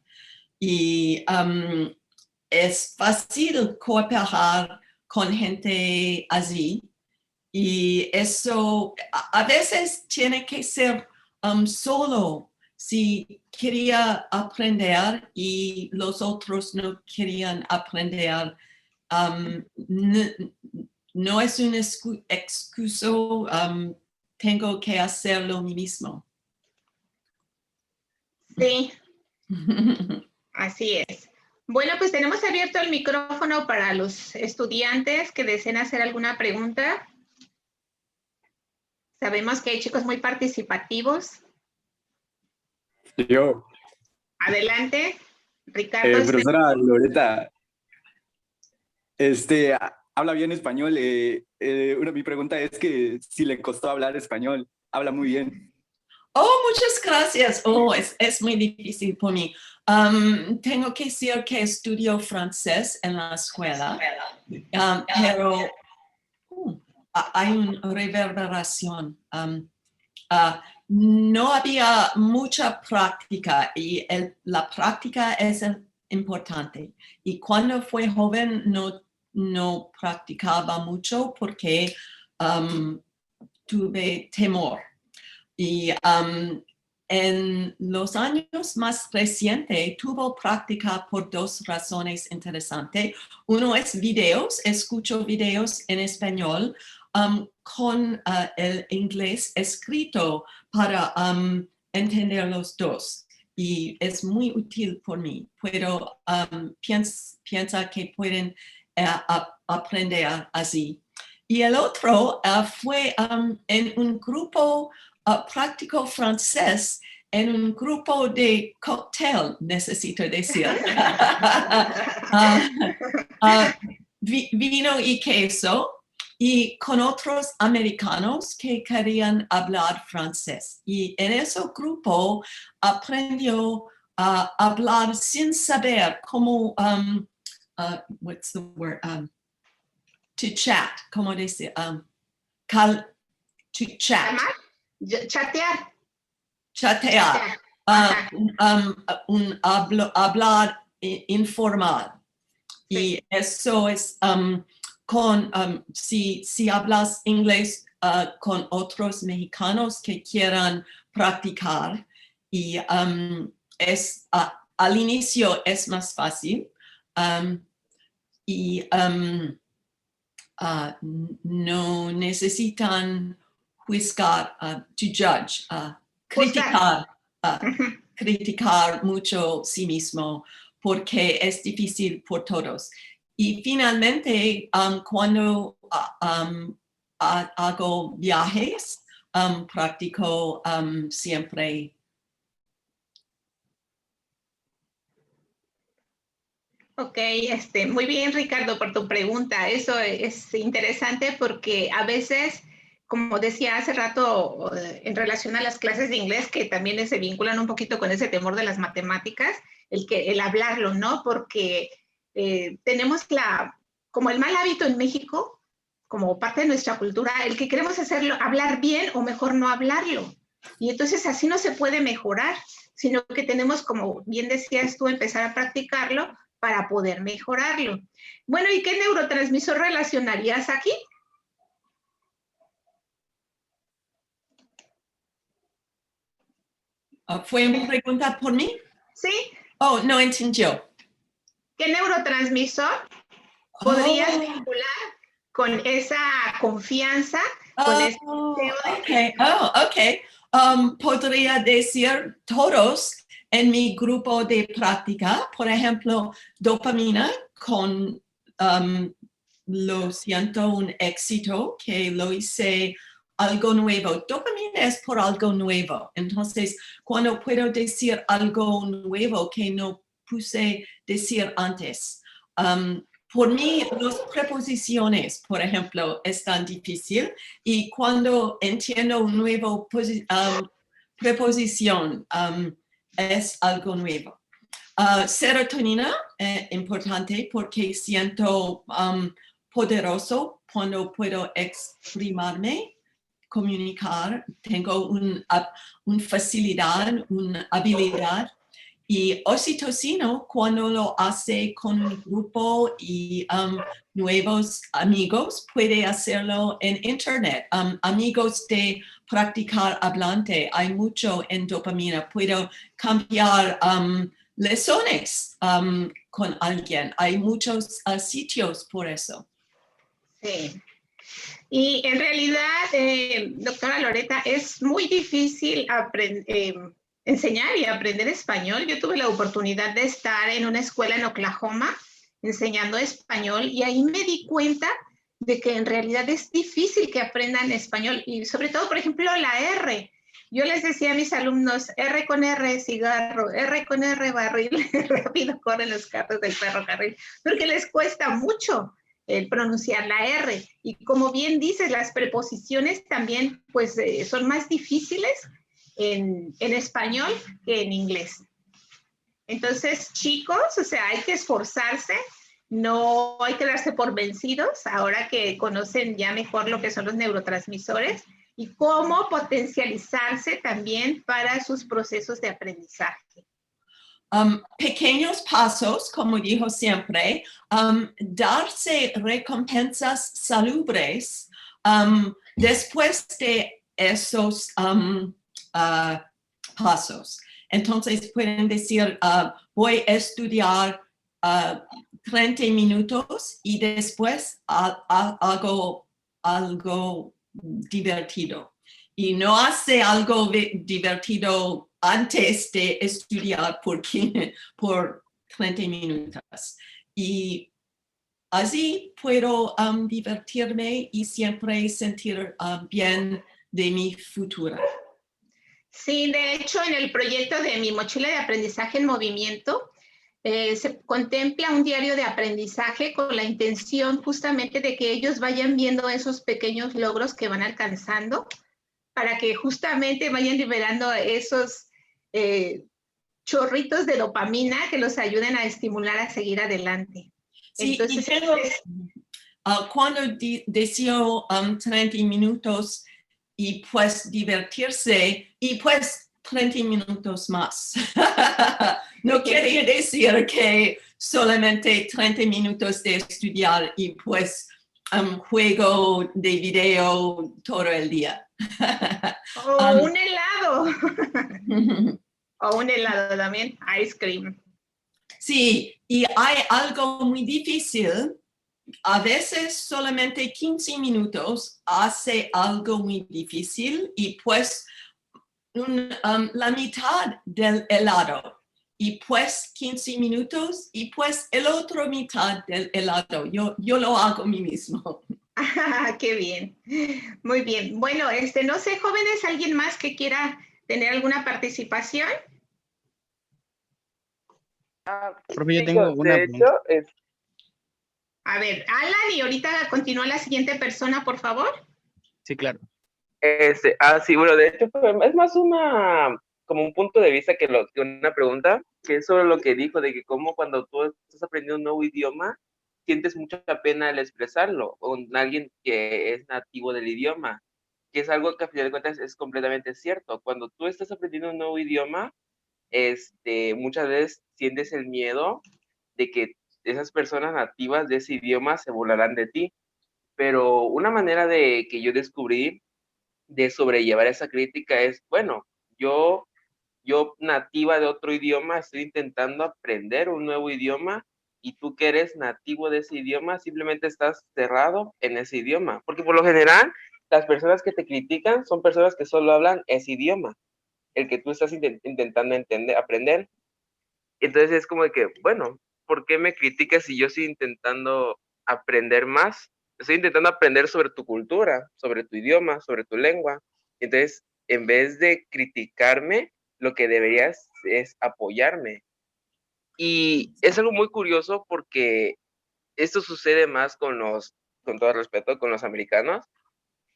Y es fácil cooperar con gente así. Y eso a veces tiene que ser solo. Si quería aprender y los otros no querían aprender, no es un excuso, tengo que hacerlo mismo. Sí, así es. Bueno, pues tenemos abierto el micrófono para los estudiantes que deseen hacer alguna pregunta. Sabemos que hay chicos muy participativos. Yo, Adelante, Ricardo. profesora Loreta, habla bien español. Mi pregunta es que si le costó hablar español, habla muy bien. Oh, muchas gracias. Oh, es muy difícil por mí. Tengo que decir que estudio francés en la escuela, pero hay una reverberación. No había mucha práctica y la práctica es importante. Y cuando fui joven no practicaba mucho porque tuve temor. Y en los años más recientes tuve práctica por dos razones interesantes. Uno es videos, escucho videos en español con el inglés escrito para entender los dos. Y es muy útil por mí. Pero piensa que pueden aprender así. Y el otro fue en un grupo práctico francés, en un grupo de cóctel, necesito decir. Vino y queso, y con otros americanos que querían hablar francés. Y en ese grupo aprendió a hablar sin saber cómo, what's the word? To chat, ¿cómo decir? To chat. Chatear. Chatear. Hablar informal. Sí. Y eso es si hablas inglés con otros mexicanos que quieran practicar, y al inicio es más fácil, y no necesitan juzgar, to judge, criticar mucho sí mismo, porque es difícil por todos. Y finalmente, cuando hago viajes, practico siempre. Ok, muy bien, Ricardo, por tu pregunta. Eso es interesante porque a veces, como decía hace rato, en relación a las clases de inglés, que también se vinculan un poquito con ese temor de las matemáticas, el hablarlo, ¿no? Porque tenemos como el mal hábito en México, como parte de nuestra cultura, el que queremos hacerlo, hablar bien o mejor no hablarlo. Y entonces así no se puede mejorar, sino que tenemos, como bien decías tú, empezar a practicarlo para poder mejorarlo. Bueno, ¿y qué neurotransmisor relacionarías aquí? ¿Fue una pregunta por mí? Sí. Oh, no entendió. ¿Qué neurotransmisor podrías vincular con esa confianza? Con ese podría decir todos en mi grupo de práctica, por ejemplo, dopamina con lo siento, un éxito, que lo hice algo nuevo. Dopamina es por algo nuevo. Entonces, cuando puedo decir algo nuevo que no puse decir antes, por mí, las preposiciones, por ejemplo, es tan difícil, y cuando entiendo un nuevo preposición, es algo nuevo. Serotonina es importante porque siento poderoso cuando puedo exprimirme, comunicar, tengo una facilidad, una habilidad. Y oxitocina, cuando lo hace con un grupo y nuevos amigos, puede hacerlo en internet. Amigos de practicar hablante, hay mucho en dopamina. Puedo cambiar lecciones con alguien. Hay muchos sitios por eso. Sí. Y en realidad, doctora Loretta, es muy difícil enseñar y aprender español. Yo tuve la oportunidad de estar en una escuela en Oklahoma enseñando español y ahí me di cuenta de que en realidad es difícil que aprendan español y sobre todo, por ejemplo, la R. Yo les decía a mis alumnos, R con R, cigarro, R con R, barril, rápido corren los carros del ferrocarril, porque les cuesta mucho el pronunciar la R. Y como bien dices, las preposiciones también pues son más difíciles en español que en inglés. Entonces, chicos, o sea, hay que esforzarse, no hay que darse por vencidos, ahora que conocen ya mejor lo que son los neurotransmisores y cómo potencializarse también para sus procesos de aprendizaje. Pequeños pasos, como dijo siempre, darse recompensas salubres después de esos pasos. Entonces pueden decir, voy a estudiar 30 minutos y después hago algo divertido. Y no hace algo divertido antes de estudiar por 30 minutos. Y así puedo divertirme y siempre sentir bien de mi futuro. Sí, de hecho, en el proyecto de Mi Mochila de Aprendizaje en Movimiento, se contempla un diario de aprendizaje con la intención justamente de que ellos vayan viendo esos pequeños logros que van alcanzando para que justamente vayan liberando esos chorritos de dopamina que los ayuden a estimular a seguir adelante. Sí, entonces, cuando decía 30 minutos y pues divertirse y pues 30 minutos más. No quiere decir que solamente 30 minutos de estudiar y pues juego de video todo el día. O un helado. O un helado también, ice cream. Sí, y hay algo muy difícil. A veces solamente 15 minutos hace algo muy difícil y pues la mitad del helado y pues 15 minutos y pues el otro mitad del helado. Yo lo hago a mí mismo. Qué bien. Muy bien. Bueno, no sé, jóvenes, ¿alguien más que quiera tener alguna participación? Profe, yo tengo una pregunta. A ver, Alan, y ahorita continúa la siguiente persona, por favor. Sí, claro. Sí, bueno, de hecho es más como un punto de vista que una pregunta, que es sobre lo que dijo, de que como cuando tú estás aprendiendo un nuevo idioma, sientes mucha pena al expresarlo con alguien que es nativo del idioma, que es algo que a final de cuentas es completamente cierto. Cuando tú estás aprendiendo un nuevo idioma, muchas veces sientes el miedo de que esas personas nativas de ese idioma se burlarán de ti. Pero una manera de que yo descubrí de sobrellevar esa crítica es, bueno, yo nativa de otro idioma, estoy intentando aprender un nuevo idioma y tú que eres nativo de ese idioma, simplemente estás cerrado en ese idioma. Porque por lo general, las personas que te critican son personas que solo hablan ese idioma, el que tú estás intentando aprender. Entonces es como de que, bueno, ¿por qué me criticas si yo estoy intentando aprender más? Estoy intentando aprender sobre tu cultura, sobre tu idioma, sobre tu lengua. Entonces, en vez de criticarme, lo que deberías es apoyarme. Y es algo muy curioso porque esto sucede más con todo respeto, con los americanos,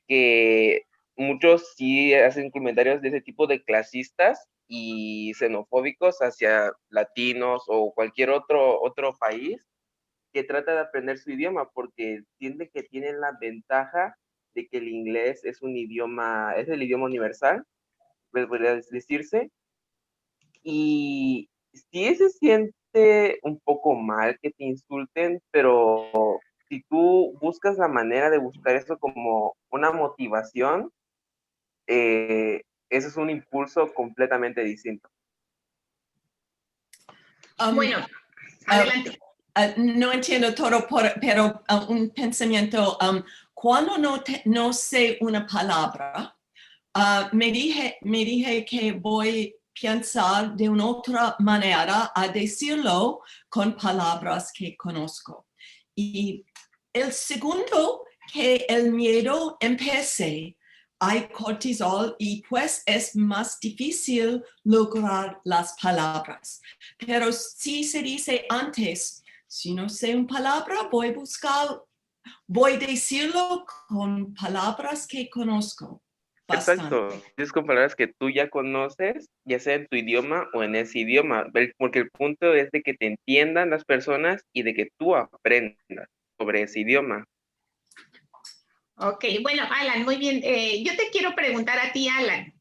que muchos sí hacen comentarios de ese tipo de clasistas y xenofóbicos hacia latinos o cualquier otro país que trata de aprender su idioma porque siente que tienen la ventaja de que el inglés es un idioma, es el idioma universal, podría decirse, y sí se siente un poco mal que te insulten, pero si tú buscas la manera de buscar eso como una motivación, eso es un impulso completamente distinto. Bueno, adelante. No entiendo todo, pero un pensamiento. Cuando no sé una palabra, me dije que voy a pensar de una otra manera a decirlo con palabras que conozco. Y el segundo que el miedo empecé, hay cortisol y pues es más difícil lograr las palabras. Pero si se dice antes, si no sé una palabra, voy a decirlo con palabras que conozco. Bastante. Exacto, es con palabras que tú ya conoces, ya sea en tu idioma o en ese idioma, porque el punto es de que te entiendan las personas y de que tú aprendas sobre ese idioma. Ok, bueno, Alan, muy bien. Yo te quiero preguntar a ti, Alan,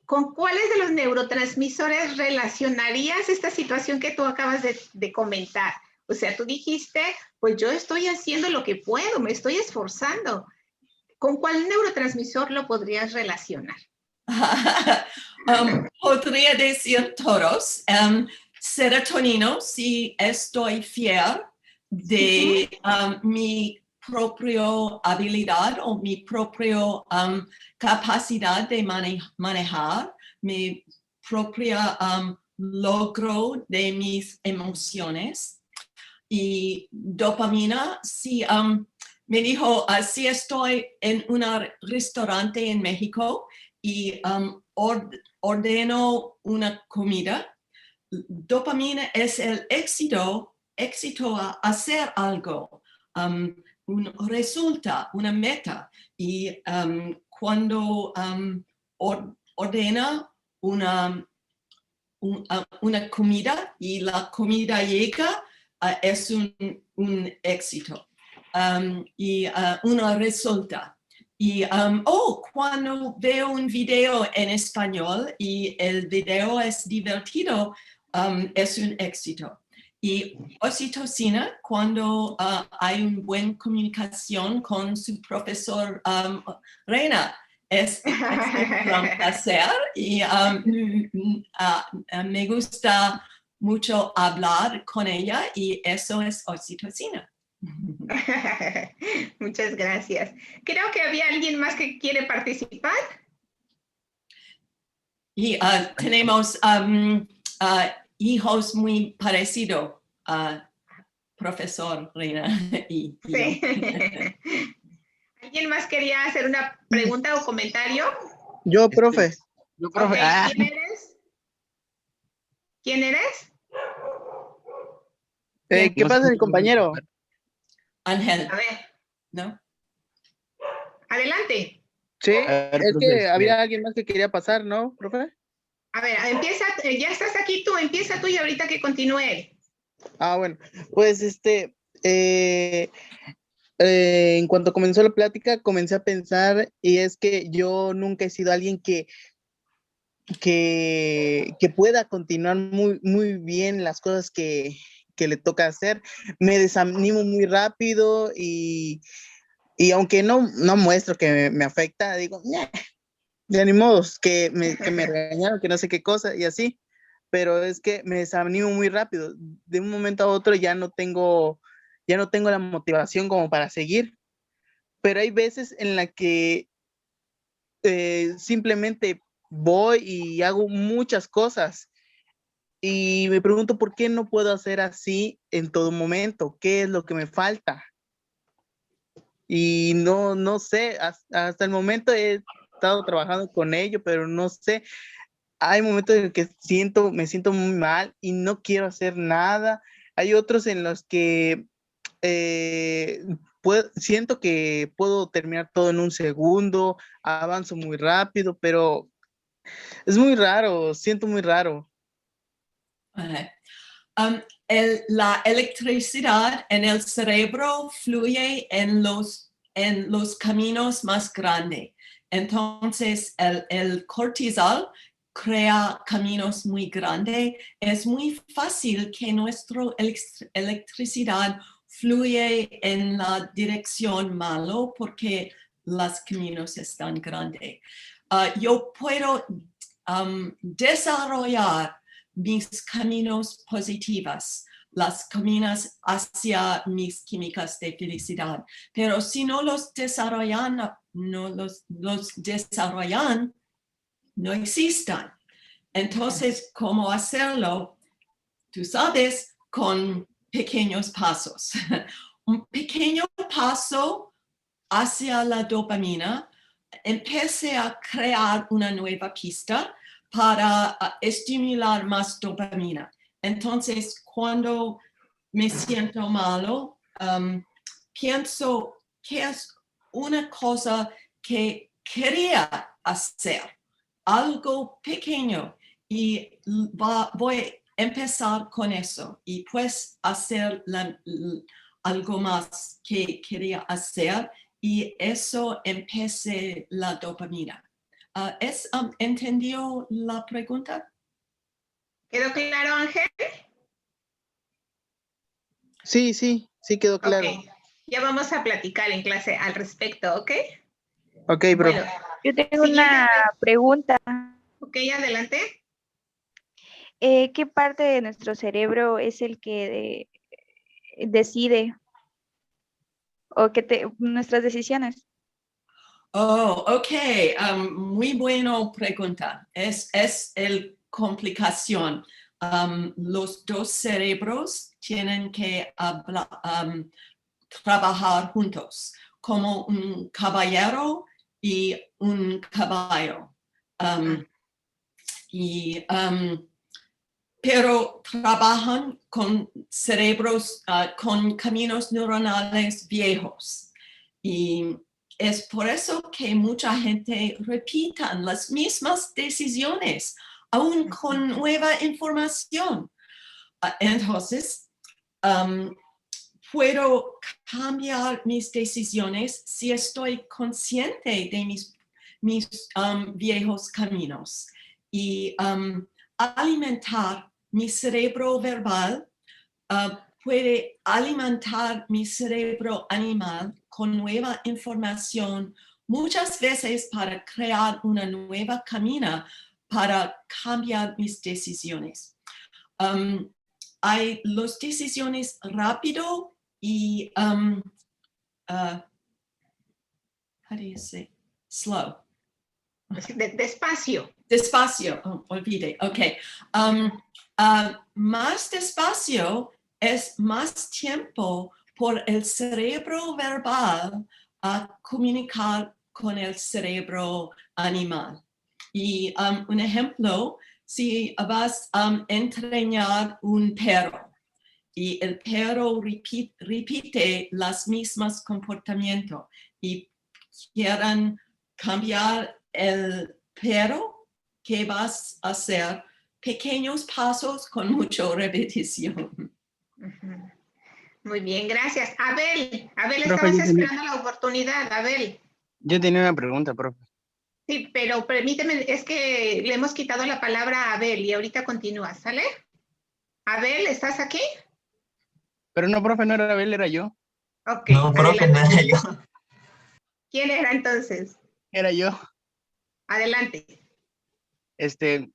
¿con cuáles de los neurotransmisores relacionarías esta situación que tú acabas de comentar? O sea, tú dijiste, pues yo estoy haciendo lo que puedo, me estoy esforzando. ¿Con cuál neurotransmisor lo podrías relacionar? Podría decir todos. Serotonino, si estoy fiel de mi propia habilidad o mi propia capacidad de manejar mi propia logro de mis emociones. Y dopamina, si me dijo, si estoy en un restaurante en México y ordeno una comida, dopamina es el éxito a hacer algo, resulta, una meta. Y cuando ordena una comida y la comida llega, es un éxito y una resulta. Y cuando veo un video en español y el video es divertido, es un éxito. Y oxitocina, cuando hay una buena comunicación con su profesor Reina, es un gran placer y me gusta mucho hablar con ella y eso es oxitocina. Muchas gracias. Creo que había alguien más que quiere participar. Y tenemos hijos muy parecidos, profesor Reina y sí. ¿Alguien más quería hacer una pregunta o comentario? Yo, profe. Yo, profe. Okay. ¿Quién eres? ¿Quién eres? ¿Qué pasa, mi compañero? Ángel. A ver. ¿No? Adelante. Sí, es que había alguien más que quería pasar, ¿no, profe? A ver, empieza, ya estás aquí tú, empieza tú y ahorita que continúe él. Bueno, pues en cuanto comenzó la plática, comencé a pensar, y es que yo nunca he sido alguien que pueda continuar muy bien las cosas que le toca hacer. Me desanimo muy rápido y aunque no muestro que me afecta, digo, de ánimos, que me regañaron, que no sé qué cosa y así, pero es que me desanimo muy rápido. De un momento a otro ya no tengo la motivación como para seguir, pero hay veces en la que simplemente voy y hago muchas cosas y me pregunto por qué no puedo hacer así en todo momento, qué es lo que me falta. Y no sé, hasta el momento he estado trabajando con ello, pero no sé, hay momentos en que me siento muy mal y no quiero hacer nada. Hay otros en los que siento que puedo terminar todo en un segundo, avanzo muy rápido, pero es muy raro, siento muy raro. La electricidad en el cerebro fluye en los caminos más grandes. Entonces, el cortisol crea caminos muy grandes, es muy fácil que nuestra electricidad fluye en la dirección malo porque los caminos están grandes. Yo puedo desarrollar mis caminos positivos, las caminos hacia mis químicas de felicidad, pero si no los desarrollan, no existan. Entonces, ¿cómo hacerlo? Tú sabes, con pequeños pasos. Un pequeño paso hacia la dopamina, empecé a crear una nueva pista para estimular más dopamina. Entonces, cuando me siento malo, pienso que es una cosa que quería hacer, algo pequeño, y voy a empezar con eso y pues hacer algo más que quería hacer, y eso empecé la dopamina. ¿Entendió la pregunta? ¿Quedó claro, Ángel? Sí, quedó claro. Ok, ya vamos a platicar en clase al respecto, ¿ok? Ok, bro. Bueno, Yo tengo siguiente una pregunta. ok, adelante. ¿Qué parte de nuestro cerebro es el que decide o nuestras decisiones? Oh, ok. Muy buena pregunta. Es la complicación. Los dos cerebros tienen que trabajar juntos, como un caballero y un caballo. Pero trabajan con cerebros, con caminos neuronales viejos. Y es por eso que mucha gente repita las mismas decisiones, aún con nueva información. Entonces, puedo cambiar mis decisiones si estoy consciente de mis viejos caminos. Y alimentar mi cerebro verbal puede alimentar mi cerebro animal con nueva información, muchas veces para crear una nueva camina para cambiar mis decisiones. Hay las decisiones rápido y how do you say? Slow. Despacio. Despacio, olvide, ok. Más despacio es más tiempo por el cerebro verbal a comunicar con el cerebro animal. Y un ejemplo, si vas a entrenar un perro y el perro repite los mismos comportamientos y quieran cambiar el perro, ¿qué vas a hacer? Pequeños pasos con mucha repetición. Muy bien, gracias. Abel, Profe, estabas esperando la oportunidad, Abel. Yo tenía una pregunta, profe. Sí, pero permíteme, es que le hemos quitado la palabra a Abel y ahorita continúa, ¿sale? Abel, ¿estás aquí? Pero no, profe, no era Abel, era yo. Ok, No, profe, no adelante. era yo. ¿Quién era entonces? Era yo. Adelante.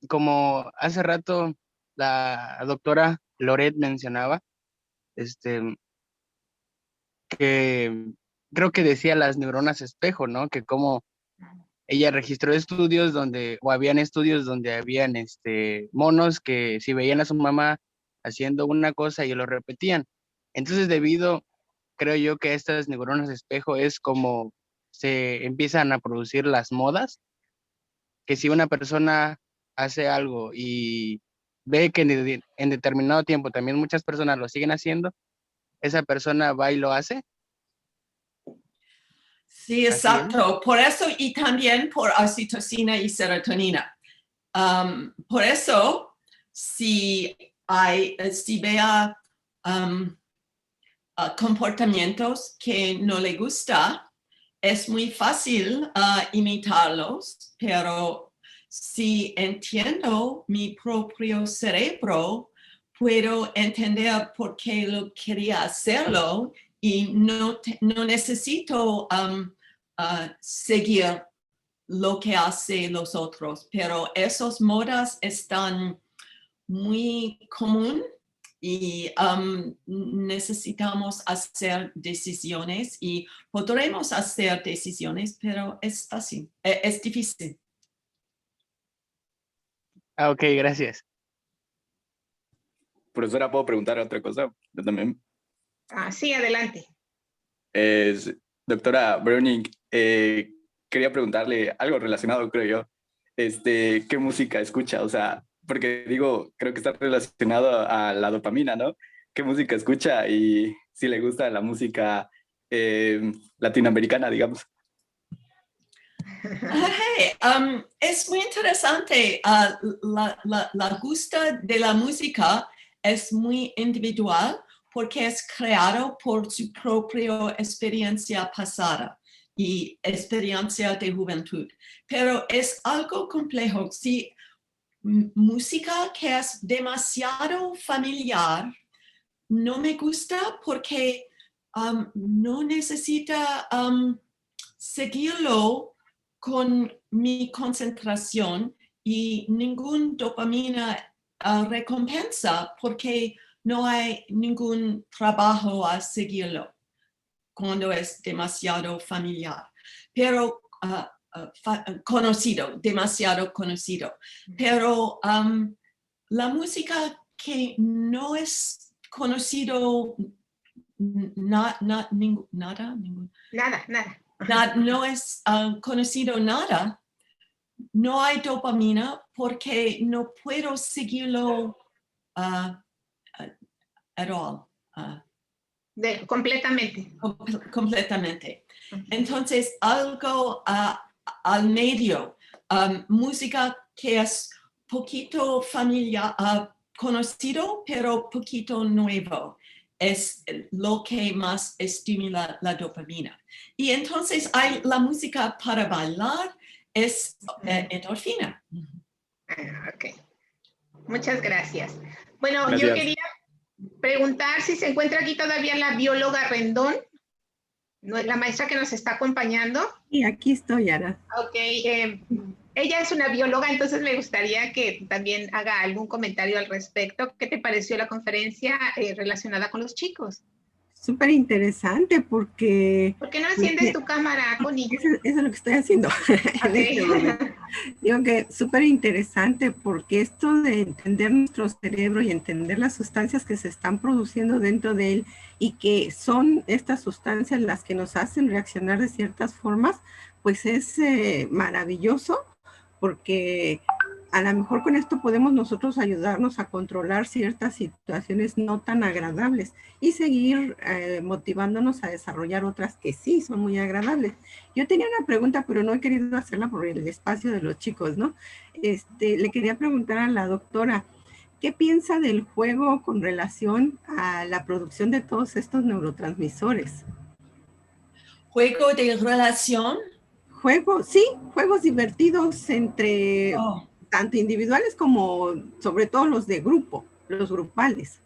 Como hace rato la doctora Loret mencionaba, que creo que decía las neuronas espejo, ¿no? Que como ella registró estudios habían estudios donde habían monos que si veían a su mamá haciendo una cosa y lo repetían. Entonces, creo yo que estas neuronas espejo es como se empiezan a producir las modas, que si una persona hace algo y ve que en determinado tiempo también muchas personas lo siguen haciendo, esa persona va y lo hace. Sí, exacto. Por eso y también por oxitocina y serotonina. Por eso, si vea comportamientos que no le gusta, es muy fácil imitarlos, pero si entiendo mi propio cerebro, puedo entender por qué lo quería hacerlo y no necesito seguir lo que hacen los otros, pero esos modas están muy comunes y necesitamos hacer decisiones y podremos hacer decisiones, pero es fácil, es difícil. Ok, gracias. Profesora, ¿puedo preguntar otra cosa? Yo también. Sí, adelante. Doctora Browning, quería preguntarle algo relacionado, creo yo. ¿Qué música escucha? O sea, porque digo, creo que está relacionado a la dopamina, ¿no? ¿Qué música escucha y si le gusta la música latinoamericana, digamos? Es muy interesante. La gusta de la música es muy individual porque es creado por su propia experiencia pasada y experiencia de juventud. Pero es algo complejo. Si música que es demasiado familiar no me gusta porque no necesita seguirlo con mi concentración y ningún dopamina recompensa porque no hay ningún trabajo a seguirlo cuando es demasiado familiar, pero conocido, demasiado conocido. Pero la música que no es conocido nada, no es conocido nada, no hay dopamina porque no puedo seguirlo at all. Completamente. Completamente. Entonces, algo al medio, música que es poquito familiar, conocido, pero poquito nuevo, es lo que más estimula la dopamina. Y entonces hay la música para bailar, es endorfina. Ok. Muchas gracias. Bueno, Gracias. yo quería preguntar si se encuentra aquí todavía la bióloga Rendón, la maestra que nos está acompañando. Y aquí estoy, Ara. Ok, ella es una bióloga, entonces me gustaría que también haga algún comentario al respecto. ¿Qué te pareció la conferencia relacionada con los chicos? Súper interesante porque... ¿Por qué no enciendes tu cámara, Connie? Eso es lo que estoy haciendo en este momento. Digo que súper interesante porque esto de entender nuestro cerebro y entender las sustancias que se están produciendo dentro de él y que son estas sustancias las que nos hacen reaccionar de ciertas formas, pues es maravilloso porque a lo mejor con esto podemos nosotros ayudarnos a controlar ciertas situaciones no tan agradables y seguir motivándonos a desarrollar otras que sí son muy agradables. Yo tenía una pregunta, pero no he querido hacerla por el espacio de los chicos, ¿no? Le quería preguntar a la doctora, ¿qué piensa del juego con relación a la producción de todos estos neurotransmisores? ¿Juego de relación? Juegos divertidos entre... tanto individuales como sobre todo los de grupo, los grupales.